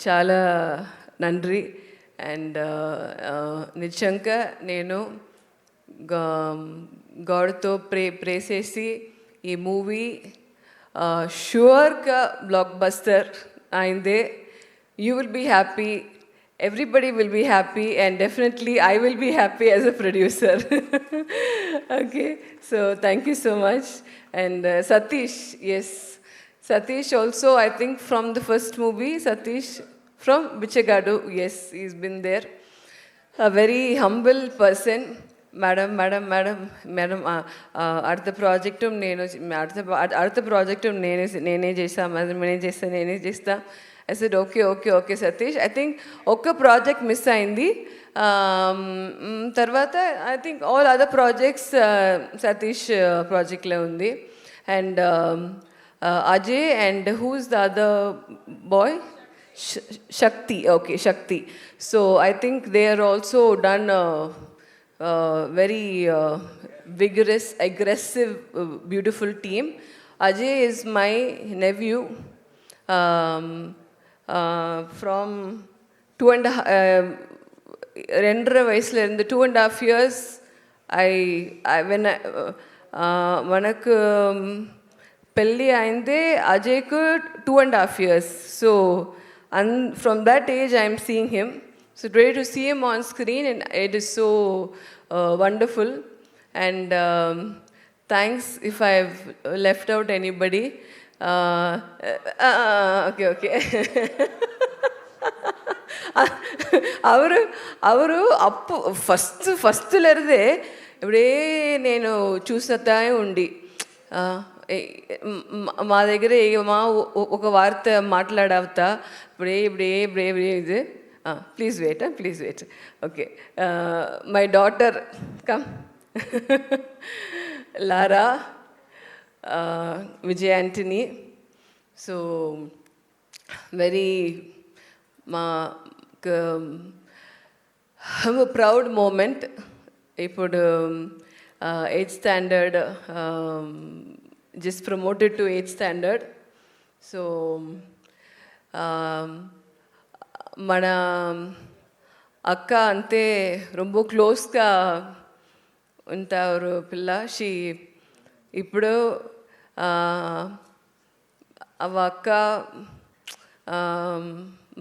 chaala nandri. And నిజంగా నేను గాడ్తో ప్రే చేసి ఈ movie షూర్గా block buster అయిందే. You will be happy, everybody will be happy, and definitely I will be happy as a producer. Okay, so thank you so much. And Satish, yes, Satish also, I think from the first movie, Satish from Bichagadu, yes, he's been there. A very humble person. Madam, அடுத்த ப்ராజెక్టు నేనే చేస్తా. I said, okay, Satish. I think ఒక్క project miss అయింది. తర్వాత I think all other projects Satish ప్రాజెక్ట్లో ఉంది. And Ajay, and who's the other boy? Shakti. Okay, Shakti. So I think they are also done very vigorous, aggressive, beautiful team. Ajay is my nephew. From 2.5 వయసులో ఇருந்து 2.5 years మనకు పెళ్ళి అయిందే అజయ్కు 2.5 years. So from that age I am seeing him. So great to see him on screen, and it is so wonderful. And thanks if I left out anybody. Okay okay. ಅವರು ಅಪ್ಪು ಫಸ್ಟ್ಲರದೆ ఇప్పుడే నేను చూసతా ఉండి మా దగ్గర ఒక వార్త మాట్లాడవుతా ఇప్పుడే ఇది please wait okay. My daughter come Lara Vijay Antony. So very proud moment. ఇప్పుడు 8th standard, just promoted to 8th standard. So మన అక్క అంతే ரொம்ப క్లోజ్గా ఉంటారు పిల్ల. ఇప్పుడు అవ అక్క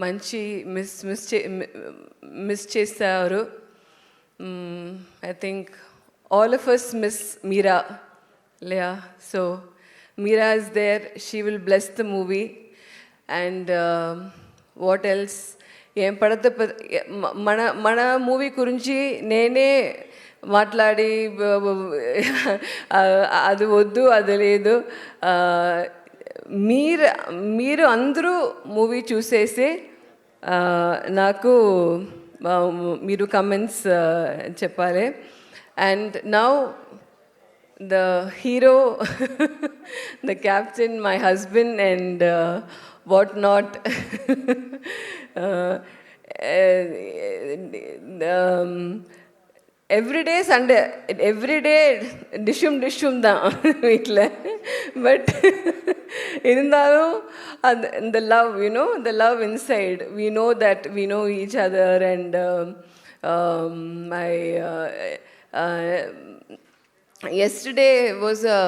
మంచి మిస్ చేస్తారు. I think all of us miss Meera. Yeah, so Meera is there. She will bless the movie. And what else? ఏం పడత మన మూవీ గురించి నేనే మాట్లాడి అది వద్దు అది లేదు. మీరు అందరూ మూవీ చూసేసి నాకు మీరు కమెంట్స్ చెప్పాలి. And now the hero, the captain, my husband and what not. Everyday Sunday, everyday டிஷ்ஷும் தான் வீட்டில். பட் இருந்தாலும் அந்த love, the love inside, we know each other. And my yesterday was a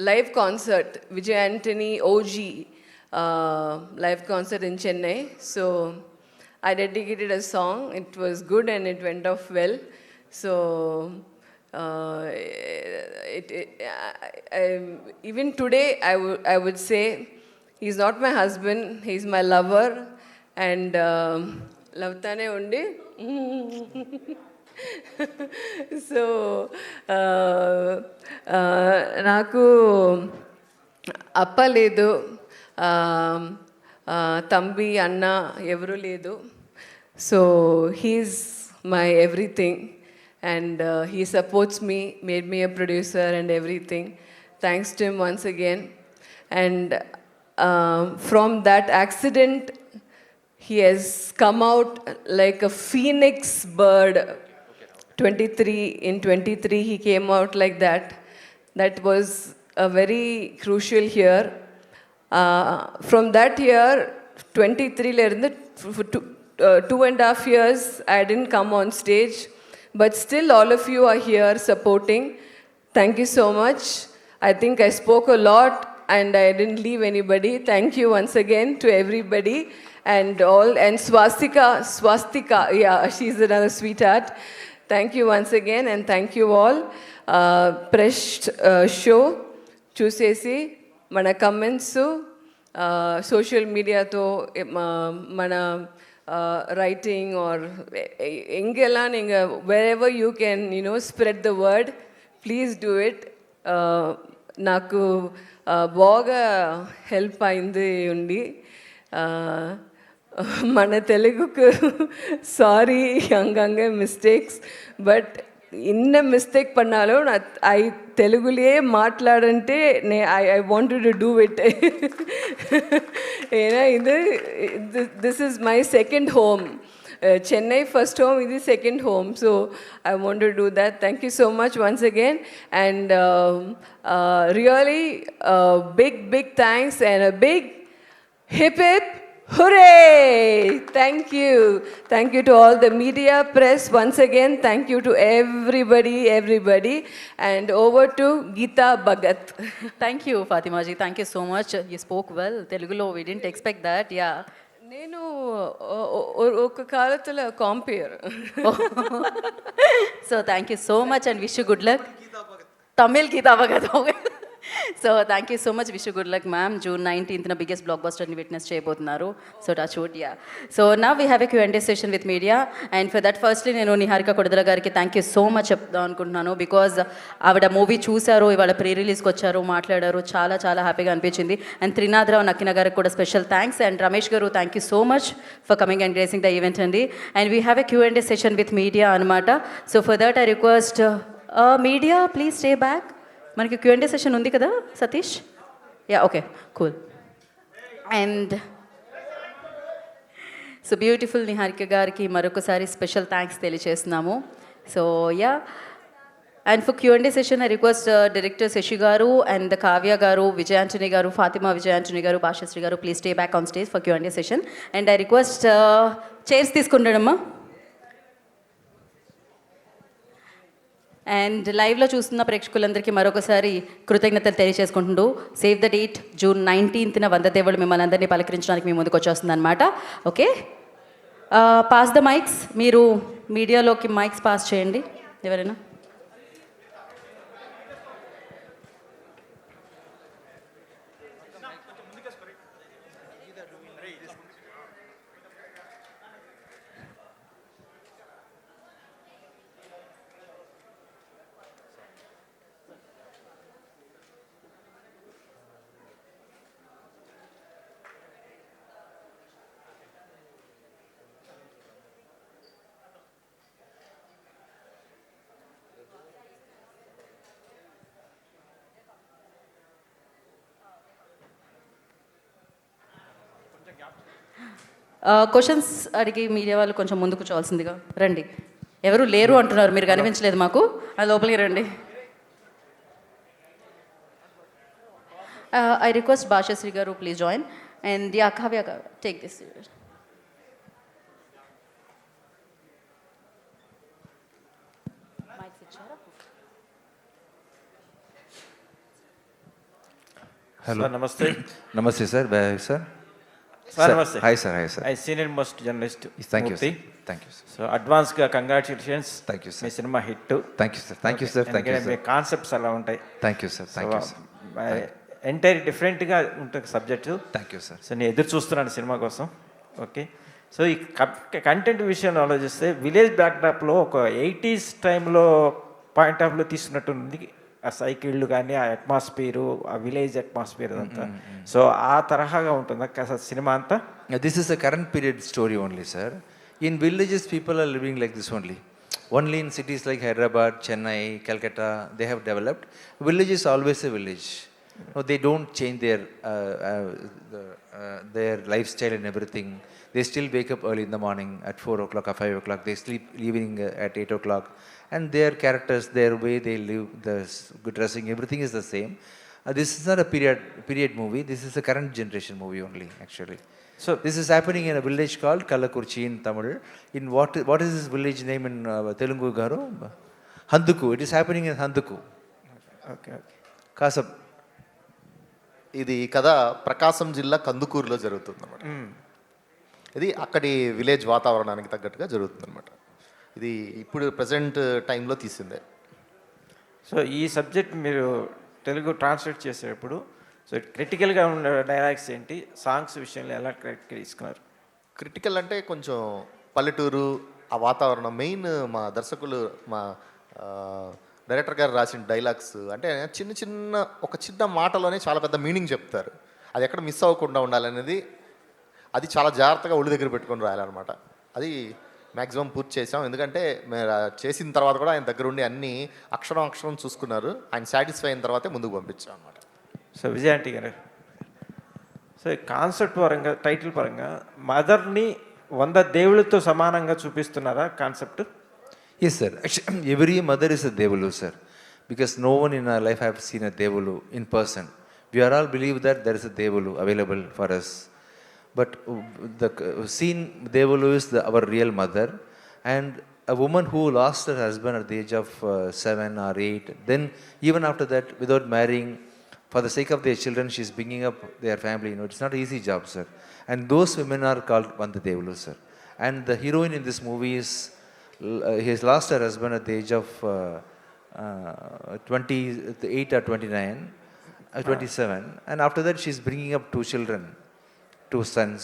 live concert, Vijay Antony OG live concert in Chennai. So I dedicated a song. It was good and it went off well. So even today I would say he's not my husband, he's my lover. And love tane undi. So నాకు అప్ప లేదు, తంబి అన్న ఎవరు లేదు. So he's my everything and he supports me, made me a producer and everything. Thanks to him once again. And from that accident he has come out like a phoenix bird. 23 he came out like that. That was a very crucial year. From that year 23 la irundhu 2.5 years I didn't come on stage, but still all of you are here supporting. Thank you so much. I think I spoke a lot and I didn't leave anybody. Thank you once again to everybody and all. And Swastika, yeah, she's another sweetheart. Thank you once again and thank you all. Press show chusesi mana comments social media to mana writing or engela ninga wherever you can spread the word, please do it. Naku baga help ayindi undi. మన తెలుగుకు sorry అంగంగా mistakes, but ఇన్న mistake పన్నాలో నా తెలుగులే మాట్లాడంటే I wanted to do it. ఏనా ఇది this is my second home. Chennai first home, this is second home. So I want to do that. Thank you so much once again. And really big thanks and a big hip hip hooray. Thank you. Thank you to all the media, press once again. Thank you to everybody. And over to Geeta Bhagat. Thank you, Fatima ji. Thank you so much. You spoke well. Telugulo, we didn't expect that. Yeah. నేను ఒక కాలத்துல compare. So thank you so much and wish you good luck. Tamil की అవగత so thank you so much wish good luck ma'am. June 19న biggest బ్లాక్ బస్టర్ని witness చేయబోతున్నారు. So touch wood yeah. So నా we have a Q&A session with media and for that firstly నేను నిహారిక కొడదల గారికి thank you so much చెప్దాం అనుకుంటున్నాను. Because ఆవిడ మూవీ చూశారు, ఇవాళ ప్రీ రిలీజ్కి వచ్చారు, మాట్లాడారు, చాలా చాలా హ్యాపీగా అనిపించింది. అండ్ త్రినాథరావు నక్కిన గారికి కూడా స్పెషల్ థ్యాంక్స్. అండ్ రమేష్ గారు thank you so much for coming and gracing the event అండి. And we have a Q&A session with media అనమాట. So for that I request media please stay back. మనకి Q&A session ఉంది కదా Satish? Yeah okay cool. And so beautiful Niharika గారికి మరొకసారి special thanks తెలియజేస్తున్నాము. So yeah and for Q&A session I request director Sasi గారు and Kavya గారు, విజయాంటని గారు, ఫాతిమా విజయాంటని గారు, భాషశ్రీ గారు please stay back on stage for Q&A session. And I request chairs తీసుకుంటాడమ్మా. అండ్ లైవ్లో చూస్తున్న ప్రేక్షకులందరికీ మరొకసారి కృతజ్ఞతలు తెలియజేసుకుంటూ సేవ్ ద డేట్ జూన్ 19న వంద దేవుళ్ళు మిమ్మల్ని అందరినీ పలకరించడానికి మీ ముందుకు వచ్చేస్తుంది అనమాట. Okay, pass the mics. మీరు మీడియాలోకి మైక్స్ పాస్ చేయండి ఎవరైనా. క్వశ్చన్స్ అడిగి మీడియా వాళ్ళు కొంచెం ముందుకు కూర్చోవాల్సిందిగా రండి. ఎవరు లేరు అంటున్నారు, మీరు కనిపించలేదు మాకు, అది లోపలికి రండి. ఐ రిక్వెస్ట్ భాషశ్రీ గారు please join and yeah Kavya గారు take this. Hello. Sir, namaste. Namaste, sir. Sir. Sir, namaste. Hi, sir. Hi, sir. I senior most journalist. Thank you, Murthy. sir. Thank you, sir. So advance ga congratulations. Thank you, sir. Me cinema hit. Thank you, sir. Thank you, sir. Thank you, sir. Me concepts అలా ఉంటాయి. Thank you, sir. Thank you, sir. Entire డిఫరెంట్గా ఉంటుంది subject. Thank you sir. So నేను ఎదురు చూస్తున్నాను cinema కోసం. Okay, so ఈ content విషయంలో ఆలోచిస్తే విలేజ్ బ్యాక్డ్రాప్లో ఒక 80s టైంలో పాయింట్ ఆఫ్ వ్యూ తీసుకున్నట్టుంది. ఆ సైకిళ్ళు కానీ ఆ అట్మాస్ఫియరు, ఆ విలేజ్ అట్మాస్ఫియర్ అంతా. సో ఆ తరహాగా ఉంటుందా సినిమా అంతా? This is a current period story only, sir. In villages, people are living like this only. Only in cities like Hyderabad, Chennai, Calcutta, they have developed. Village is always a village. No, they don't change their lifestyle and everything. They still wake up early in the morning at 4 o'clock or 5 o'clock. They sleep evening at 8 o'clock. And their characters, their way they live, the good dressing, everything is the same. This is not a period movie. This is a current generation movie only, actually. So this is happening in a village called Kallakurchi in Tamil. In what is this village name in Telugu garu? Handuku. It is happening in Handuku. Okay. Kasab. ఇది కథ ప్రకాశం జిల్లా కందుకూరులో జరుగుతుంది అనమాట. ఇది అక్కడి village వాతావరణానికి తగ్గట్టుగా జరుగుతుంది అనమాట. ఇది ఇప్పుడు ప్రజెంట్ టైంలో తీసిందే. సో ఈ సబ్జెక్ట్ మీరు తెలుగు ట్రాన్స్లేట్ చేసేటప్పుడు సో క్రిటికల్గా ఉన్న డైలాగ్స్ ఏంటి, సాంగ్స్ విషయంలో ఎలా తీసుకున్నారు? క్రిటికల్ అంటే కొంచెం పల్లెటూరు ఆ వాతావరణం మెయిన్. మా దర్శకులు మా డైరెక్టర్ గారు రాసిన డైలాగ్స్ అంటే ఒక చిన్న మాటలోనే చాలా పెద్ద మీనింగ్ చెప్తారు. అది ఎక్కడ మిస్ అవ్వకుండా ఉండాలనేది అది చాలా జాగ్రత్తగా ఒళ్ళు దగ్గర పెట్టుకొని రాయాలన్నమాట. అది మ్యాక్సిమం పూర్తి చేసాం. ఎందుకంటే చేసిన తర్వాత కూడా ఆయన దగ్గర ఉండి అన్ని అక్షరం చూసుకున్నారు. ఆయన సాటిస్ఫై అయిన తర్వాతే ముందుకు పంపించాం అనమాట. సో విజయాంటి గారు, సో కాన్సెప్ట్ పరంగా, టైటిల్ పరంగా మదర్ని 100 దేవుళ్ళతో సమానంగా చూపిస్తున్నారా concept? Yes, sir. Actually, every mother is a devulu, sir. Because no one in our life have seen a devulu in person. We are all believe that there is a devulu available for us. But the seen devulu is our real mother. And a woman who lost her husband at the age of 7 or 8, then even after that, without marrying, for the sake of their children, she is bringing up their family. You know, it's not an easy job, sir. And those women are called Vanda Devulu, sir. And the heroine in this movie is he has lost her husband at the age of 28 or 29, 27, and after that she's bringing up 2 children, 2 sons,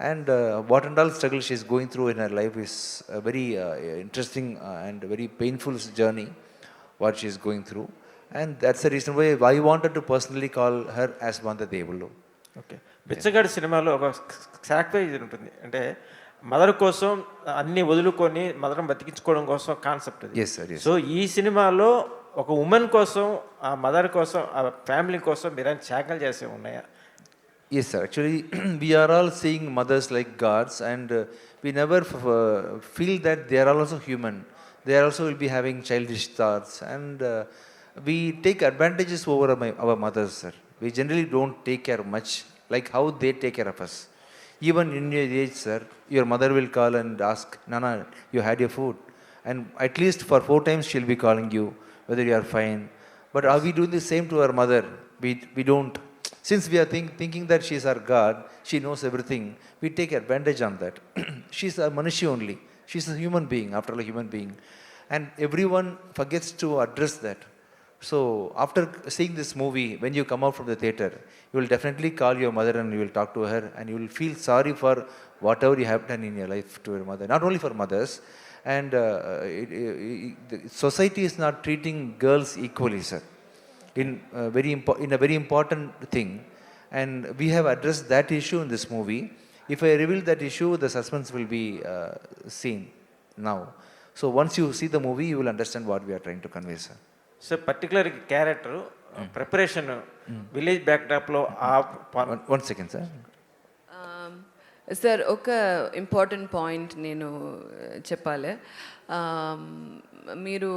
and what and all struggle she's going through in her life is a very interesting and very painful journey what she's going through, and that's the reason why I wanted to personally call her as Vanda Devulu. Okay, బిచ్చగాడి సినిమాలో ఒక sacrifice ఉంటుంది, అంటే mother కోసం అన్ని వదులుకొని మదర్ని బతికించుకోవడం కోసం కాన్సెప్ట్ అది. Yes, sir, yes. సో ఈ సినిమాలో ఒక ఉమెన్ కోసం, ఆ మదర్ కోసం, ఆ ఫ్యామిలీ కోసం మీరేం త్యాగాలు చేసే ఉన్నాయా? Yes, sir. Actually, we are all seeing mothers like gods, and we never feel that they are also human. They also will be having childish thoughts, and we take advantages over our mothers, sir. We generally don't take care much like how they take care of us. Even in your age, sir, your mother will call and ask, Nana, you had your food? And at least for 4 times she'll be calling you whether you are fine. But are we doing the same to our mother? We don't. Since we are thinking that she is our God, she knows everything, we take advantage on that. She's a Manushi only. She's a human being, after all, a human being. And everyone forgets to address that. So after seeing this movie, when you come out from the theater, you will definitely call your mother and you will talk to her, and you will feel sorry for whatever you have done in your life to your mother. Not only for mothers, and the society is not treating girls equally, sir. In a very important thing, and we have addressed that issue in this movie. If I reveal that issue, the suspense will be seen now. So once you see the movie, you will understand what we are trying to convey, sir. So particular character preparation village బ్యాక్డ్రాప్లో ఆ One second, sir. Sir ఒక important point నేను చెప్పాలి. మీరు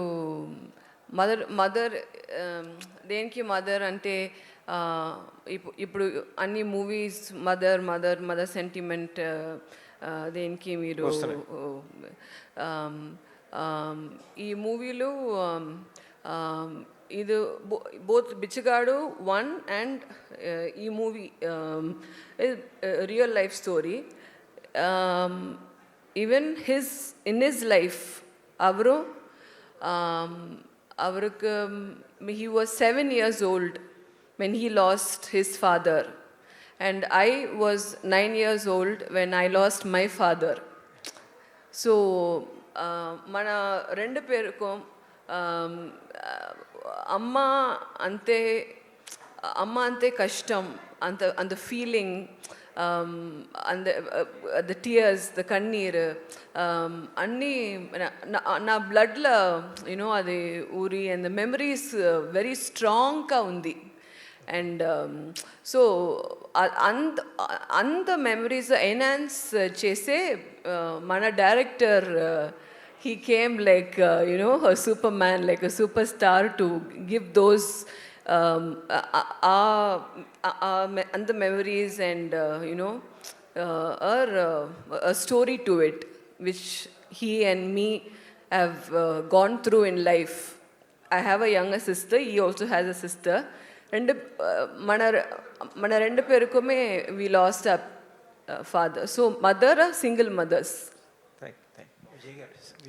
mother దేనికి mother అంటే ఇప్పుడు అన్ని మూవీస్ మదర్ సెంటిమెంట్ దేనికి మీరు ఈ మూవీలో ఇది బోత్ బిచ్చగాడు 1 అండ్ ఈ movie real life story. Even in his life அவருக்கு he was 7 years old when he lost his father, and I was 9 years old when I lost my father. So మన రెండు పేరుకు అమ్మ అంతే కష్టం, అంత feeling, the tears, the కన్నీరు అన్నీ నా బ్లడ్లో అది ఊరి, అండ్ ద మెమరీస్ వెరీ స్ట్రాంగ్గా ఉంది. అండ్ సో అంత మెమరీస్ ఎన్హాన్స్ చేసే మన director he came like a superman, like a superstar, to give those and the memories and a story to it, which he and me have gone through in life. I have a younger sister, he also has a sister, and mana rendu perukume we lost our father. So mother are single mothers.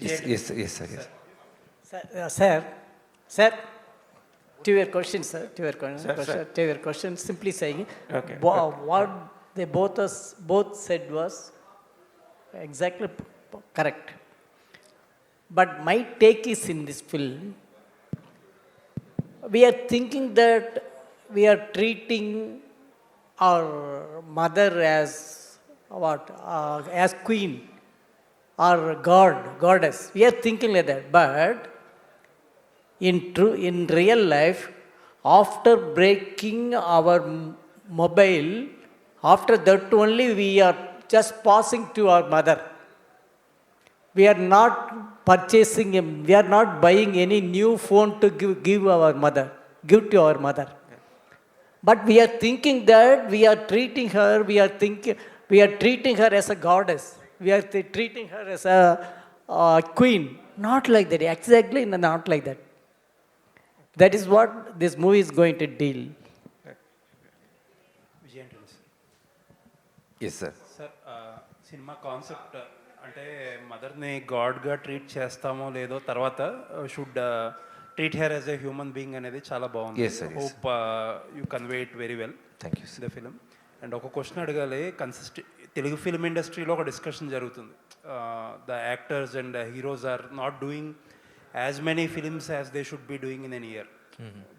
Yes, sir. Yes. Sir, to your question, sir, to your question, simply saying, Okay. What they both said was exactly correct. But my take is, in this film, we are thinking that we are treating our mother as what? As queen or goddess. We are thinking like that. But in real life, after breaking our mobile, after that only we are just passing to our mother. We are not purchasing, we are not buying any new phone to give to our mother. But we are thinking that we are treating her, we are treating her as a goddess. We are treating her as a queen. Not like that, exactly not like that. That is what this movie is going to deal. Yes, sir. Sir, cinema concept అంటే మదర్ని గాడ్గా treat చేస్తామో లేదో తర్వాత should treat her as a human being అనేది చాలా బాగుంది. Yes, sir, yes, hope you convey it very well. Thank you the film. And ఒక క్వశ్చన్ అడగాలి. తెలుగు ఫిల్మ్ ఇండస్ట్రీలో ఒక డిస్కషన్ జరుగుతుంది. The actors and heroes are not doing as many films as they should be doing in an year.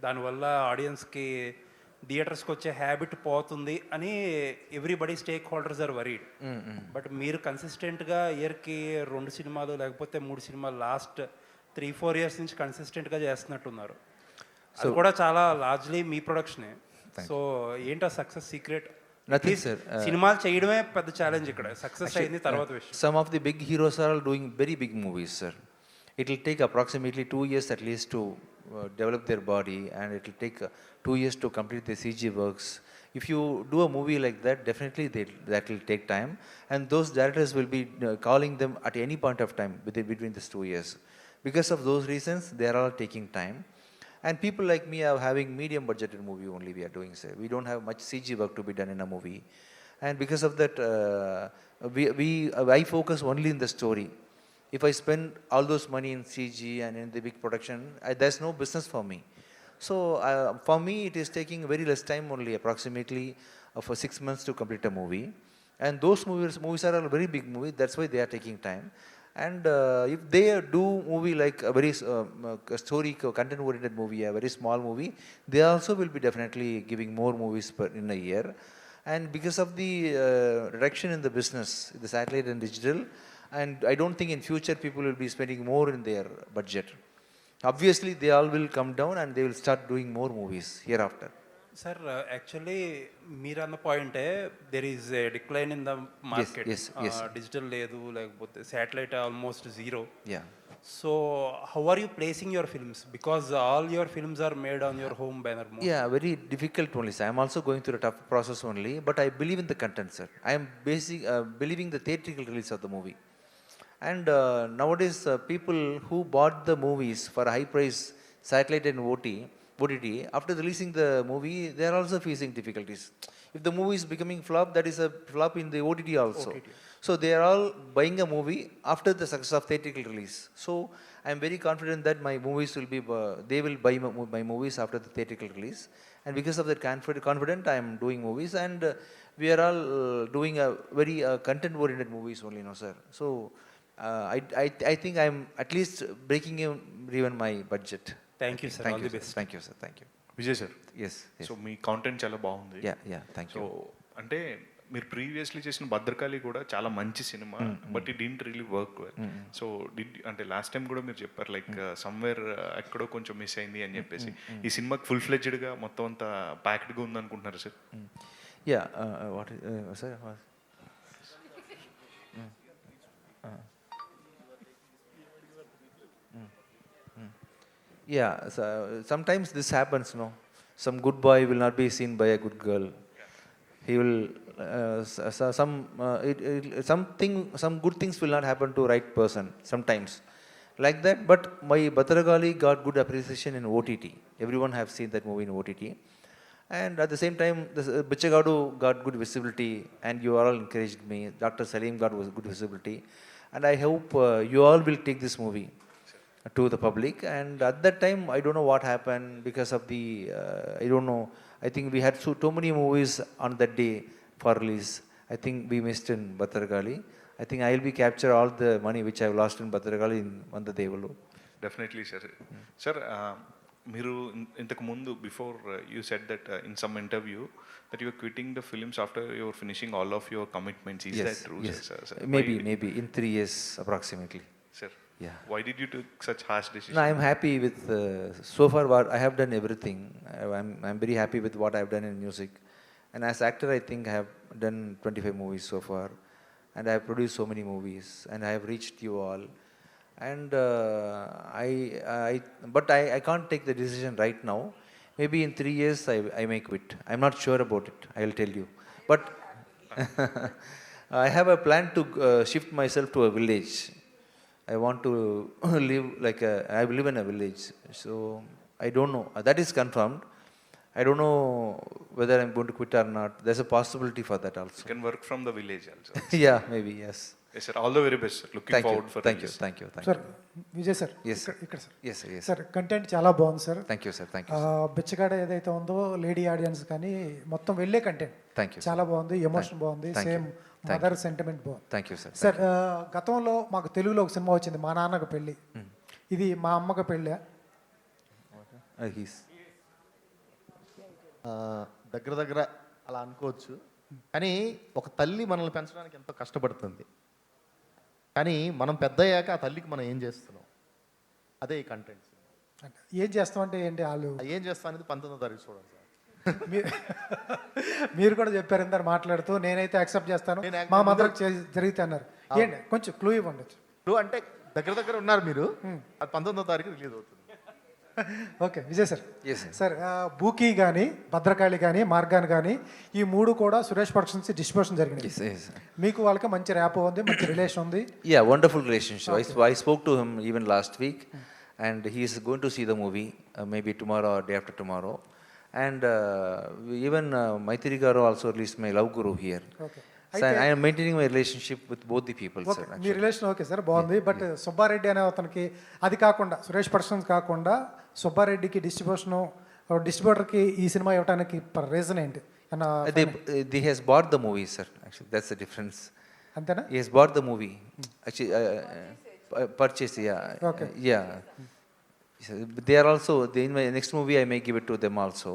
దానివల్ల ఆడియన్స్కి థియేటర్స్కి వచ్చే habit పోతుంది అని everybody stakeholders are worried. But మీరు కన్సిస్టెంట్గా ఇయర్కి 2 సినిమాలు లేకపోతే 3 సినిమాలు లాస్ట్ 3-4 ఇయర్స్ నుంచి కన్సిస్టెంట్గా చేస్తున్నట్టున్నారు. అది కూడా చాలా లార్జ్లీ మీ ప్రొడక్షనే. సో ఏంటో సక్సెస్ సీక్రెట్? Nothing, sir. సినిమాలు చేయడమే పెద్ద ఛాలెంజ్ ఇక్కడ. సక్సెస్ అయింది తర్వాత విషయం. Some of the big heroes are all doing very big movies, sir. It will take approximately 2 years at least to develop their body, and it will take 2 years to complete the CG works. If you do a movie like that, definitely that will take time, and those directors will be calling them at any point of time between these 2 years. Because of those reasons, they are all taking time. And people like me are having medium budgeted movie only we are doing, sir. We don't have much CG work to be done in a movie. And because of that, I focus only in the story. If I spend all those money in CG and in the big production, there's no business for me. So for me, it is taking very less time only, approximately for 6 months to complete a movie. And those movies are a very big movie. That's why they are taking time. And if they do movie like a very story content-oriented movie, a very small movie, they also will be definitely giving more movies in a year. And because of the reduction in the business, the satellite and digital, and I don't think in future people will be spending more in their budget. Obviously, they all will come down and they will start doing more movies hereafter. Sir actually మీరు అన్న పాయింటే there is a decline in the market. Digital లేదు, లేకపోతే satellite almost zero. So how are you placing your films? Because all your films are made on your home banner. Very difficult only, sir. I am also going through a tough process only, but I believe in the content, sir. I am believing the theatrical release of the movie. And nowadays, people who bought the movies for high price satellite and OTT, after releasing the movie, they are also facing difficulties. If the movie is becoming flop, that is a flop in the OTT also. So they are all buying a movie after the success of theatrical release. So I am very confident that my movies will be, they will buy my movies after the theatrical release. And because of that confident, I am doing movies, and we are all doing a very content-oriented movies only, no, sir. So I think I am at least breaking even my budget. Thank you sir. All the best. Thank you sir. Thank you. Vijay sir. Yes. So మీ content చాలా బాగుంది. Thank you. So అంటే మీరు previously చేసిన భద్రకాళి కూడా చాలా మంచి cinema, but it didn't really work well. So అంటే లాస్ట్ టైం కూడా మీరు చెప్పారు లైక్ సమ్వేర్ ఎక్కడో కొంచెం మిస్ అయింది అని చెప్పేసి. ఈ సినిమాకి ఫుల్ ఫ్లెడ్జ్డ్గా మొత్తం అంతా ప్యాక్డ్గా ఉంది అనుకుంటున్నారు sir? What sir? Sometimes this happens, no. Some good boy will not be seen by a good girl. He will some good things will not happen to right person sometimes, like that. But my Bhadragali got good appreciation in OTT. Everyone have seen that movie in OTT, and at the same time, Bichagadu got good visibility, and you all encouraged me. Dr. Salim got good visibility, and I hope you all will take this movie to the public. And at that time, I don't know what happened because of the I don't know. I think we had so many movies on that day for release. I think we missed in Bhadragali. I think I will be capture all the money which I have lost in Bhadragali in Vanda Devalu. Definitely, sir. Sir, మీరు ఇంతకు ముందు before you said that in some interview that you are quitting the films after you are finishing all of your commitments. Is that true? Maybe in 3 years approximately. Sir, why did you take such harsh decisions? No, I am happy with so far what I have done everything. I'm very happy with what I have done in music, and as actor I think I have done 25 movies so far, and I have produced so many movies, and I have reached you all. And I can't take the decision right now. Maybe in 3 years I may quit. I'm not sure about it, I will tell you. But I have a plan to shift myself to a village. I want to live I live in a village. So I don't know. That is confirmed. I don't know whether I'm going to quit or not. There's a possibility for that also. You can work from the village also. Yeah, maybe, yes. Yes, sir. All the very best, sir. Looking Thank you. forward for Thank you. release. Thank you. Thank sir you. Vijay sir Yes, sir. ఇక్కడ sir Yes, sir. Yes, sir content చాలా బాగుంది sir. Thank you, sir. Thank you. బిచ్చగాడ ఏదైతే ఉందో lady audience కానీ మొత్తం వెళ్ళే content Thank you, sir. చాలా బాగుంది, ఎమోషన్ బాగుంది, Thank you. Same Thank mother sentiment బాగుంది. Thank you, sir. సార్ గతంలో మాకు తెలుగులో ఒక సినిమా వచ్చింది మా నాన్నకు పెళ్ళి, ఇది మా అమ్మకు పెళ్ళి. He's దగ్గర దగ్గర అలా అనుకోవచ్చు, కానీ ఒక తల్లి మనల్ని పెంచడానికి ఎంతో కష్టపడుతుంది, కానీ మనం పెద్ద అయ్యాక ఆ తల్లికి మనం ఏం చేస్తున్నాం, అదే ఈ కంటెంట్. ఏం చేస్తామంటే ఏంటి వాళ్ళు ఏం చేస్తాం అనేది 19వ తారీఖు చూడండి సార్. మీరు కూడా చెప్పారు ఇందాక మాట్లాడుతూ, నేనైతే యాక్సెప్ట్ చేస్తాను, మా మదర్ జరిగితే అన్నారు. ఏంటి కొంచెం క్లూ ఇవ్వండి. క్లూ అంటే దగ్గర దగ్గర ఉన్నారు మీరు, అది 19వ తారీఖు రిలీజ్ అవుతుంది. Okay Vijay sir. Yes, sir. Sir బూకీ కానీ భద్రకాళి కానీ మార్గాన్ కానీ ఈ మూడు కూడా సురేష్ ప్రొడక్షన్స్ డిస్ట్రిబ్యూషన్ జరిగింది. Yes, yes. మీకు వాళ్ళకి మంచి ర్యాప్ ఉంది, మంచి రిలేషన్ ఉంది. Yeah, wonderful relationship. I spoke to him even last week, and he is going to see the movie maybe tomorrow or day after tomorrow. And even Maitri Garu also released my Love Guru here. Okay. So I am maintaining my relationship with both the people, sir. Me relation okay sir, బాగుంది. But Subbareddy అనే అతనికి అది కాకుండా, Suresh productions కాకుండా సుబ్బారెడ్డికి డిస్ట్రిబ్యూటర్కి ఈ cinema ఇవ్వడానికి reason ఏంటి? He has bought the movie, sir. Actually, that's the difference. అంతేనా? He has bought the movie. Actually, purchase, yeah. Okay. Yeah. So they are also, in my next movie, I may give it to them also.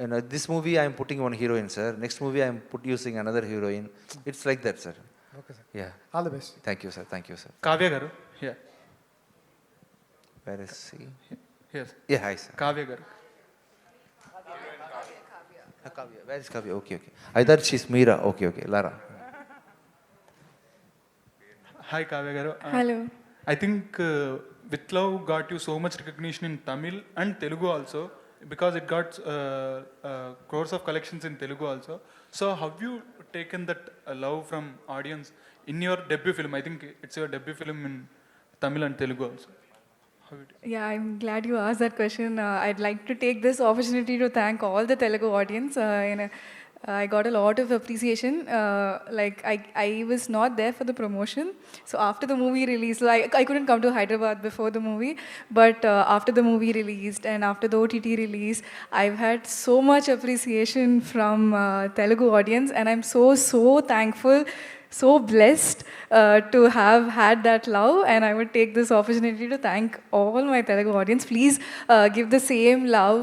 And this movie, I am putting one heroine, sir. Next movie, I am using another heroine. It's like that, sir. Okay, sir. Yeah. All the best. Thank you, sir. Thank you, sir. Kavya garu. Yeah. Where is he? Yes. Yeah, hi, sir. Kavya garu. Kavya. Where is Kavya? Okay, okay. I thought she's Meera. Okay, okay. Lara. Hi Kavya garu. Hello. I think With Love got you so much recognition in Tamil and Telugu also, because it got crores of collections in Telugu also. So how have you taken that love from audience in your debut film? I think it's your debut film in Tamil and Telugu also. Yeah, I'm glad you asked that question. I'd like to take this opportunity to thank all the Telugu audience. I got a lot of appreciation. I was not there for the promotion. So after the movie released, I couldn't come to Hyderabad before the movie. But after the movie released and after the OTT release, I've had so much appreciation from Telugu audience. And I'm so thankful, so blessed to have had that love. And I would take this opportunity to thank all my Telugu audience. Please give the same love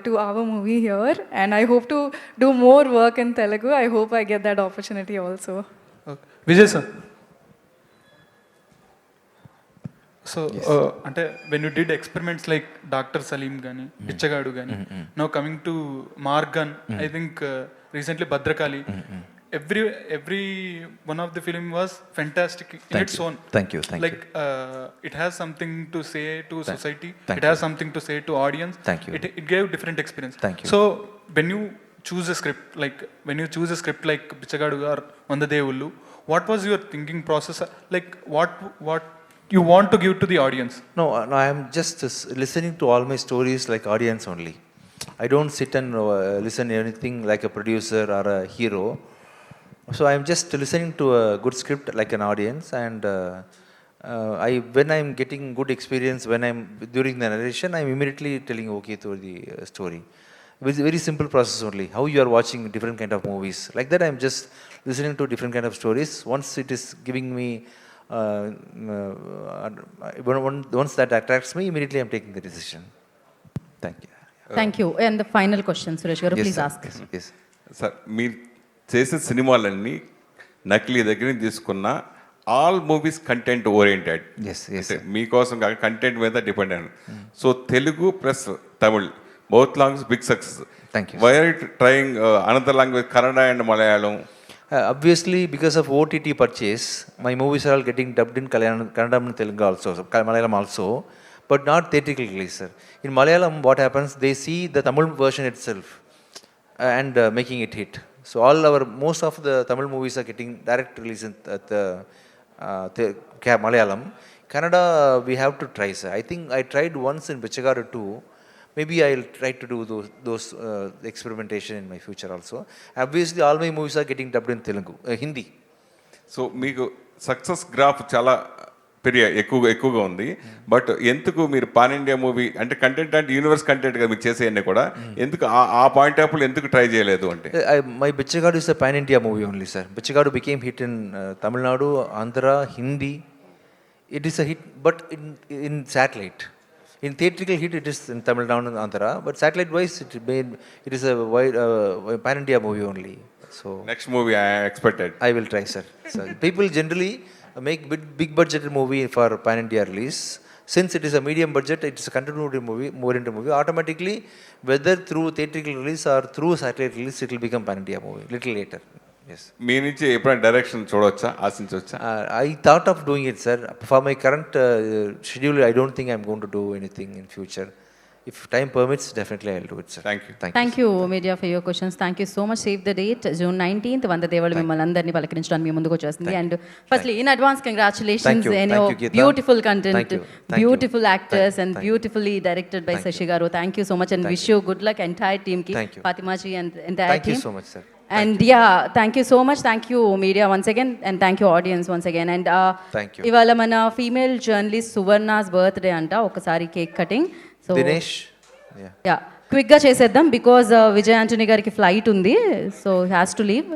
to our movie here. And I hope to do more work in Telugu. I hope I get that opportunity also. Okay. Vijay sir. So, అంటే when you did experiments like Dr. Salim gani, Bichagadu gani, now coming to Margan, I think recently Bhadrakali, every one of the film was fantastic in its own. Thank you. It has something to say to society. Thank it has something to say to audience. Thank you. It gave different experience. Thank you. So when you choose a script, like Bichagadu or Vandadevullu, what was your thinking process? Like what you want to give to the audience? No, I am just listening to all my stories like audience only. I don't sit and listen anything like a producer or a hero. So I am just listening to a good script like an audience, and when I am getting good experience, when I am during the narration, I am immediately telling okay to the story. It's a very simple process only. How you are watching different kind of movies, like that I am just listening to different kind of stories. Once it is giving me, once that attracts me, immediately I am taking the decision. Thank you. Thank you. And the final question, Suresh Garu, please ask. Yes. Sir మీరు చేసే సినిమాలన్నీ నకిలీ దగ్గర నుంచి తీసుకున్న all movies content oriented. మీకోసం కాక content మీద డిపెండ్ అయ్యాను. So Telugu plus Tamil both language big success. Thank you. Why are you trying another language Kannada and Malayalam? Obviously, because of OTT purchase, my movies are all getting dubbed in Kannada and Telugu also, Malayalam also, but not theatrically, sir. In Malayalam, what happens, they see the Tamil version itself and making it hit. So most of the Tamil movies are getting direct release in Malayalam. Kannada, we have to try, sir. I think I tried once in Bichagaru too. Maybe I'll try to do those experimentation in my future also. Obviously, all my movies are getting dubbed in Telugu, Hindi. So మీకు success graph చాలా ఎక్కువగా ఉంది. But ఎందుకు మీరు pan India movie అంటే content అంటే universe కంటెంట్గా మీరు చేసేవన్నీ కూడా ఎందుకు ఆ పాయింట్ ఆఫ్ ఎందుకు ట్రై చేయలేదు అంటే? My Bichagadu is a pan-India movie only, sir. Bichagadu became hit in Tamil Nadu, Andhra, Hindi. It is a hit, but in satellite. In theatrical hit, it is in Tamil Nadu and Andhra, but satellite-wise, it is a wide pan-India movie only. So next movie I expected. I will try, sir. So people generally make big budget movie for pan-India release. Since it is a medium budget, it is a continuity movie, more into movie. Automatically, whether through theatrical release or through satellite release, it will become pan-India movie little later. Yes. మీ నుంచి ఎప్పుడైనా direction చూడవచ్చా, ఆశించవచ్చా? I thought of doing it, sir. For my current schedule, I don't think I'm going to do anything in future. If time permits, definitely I'll do it, sir. Thank you. Thank you media for your questions. Thank you so much. Save the date June 19th వంద దేవుళ్ళు మిమ్మల్ని అందరినీ పలకరించడానికి మీ ముందుకు వచ్చేస్తుంది. And firstly in advance congratulations, beautiful content, beautiful actors and beautifully directed by Sasi గారు. Thank you so much and wish you good luck entire team కి, Fatimaji and entire Thank you team. so much, sir. And yeah, thank you so much. Thank you media once again and thank you audience once again. And Thank you. ఇవాళ మన female journalist Suvarna's birthday అంట. ఒకసారి cake cutting. So Dinesh. Yeah క్విక్గా చేసేద్దాం because Vijay Antony గారికి flight ఉంది, so has to leave.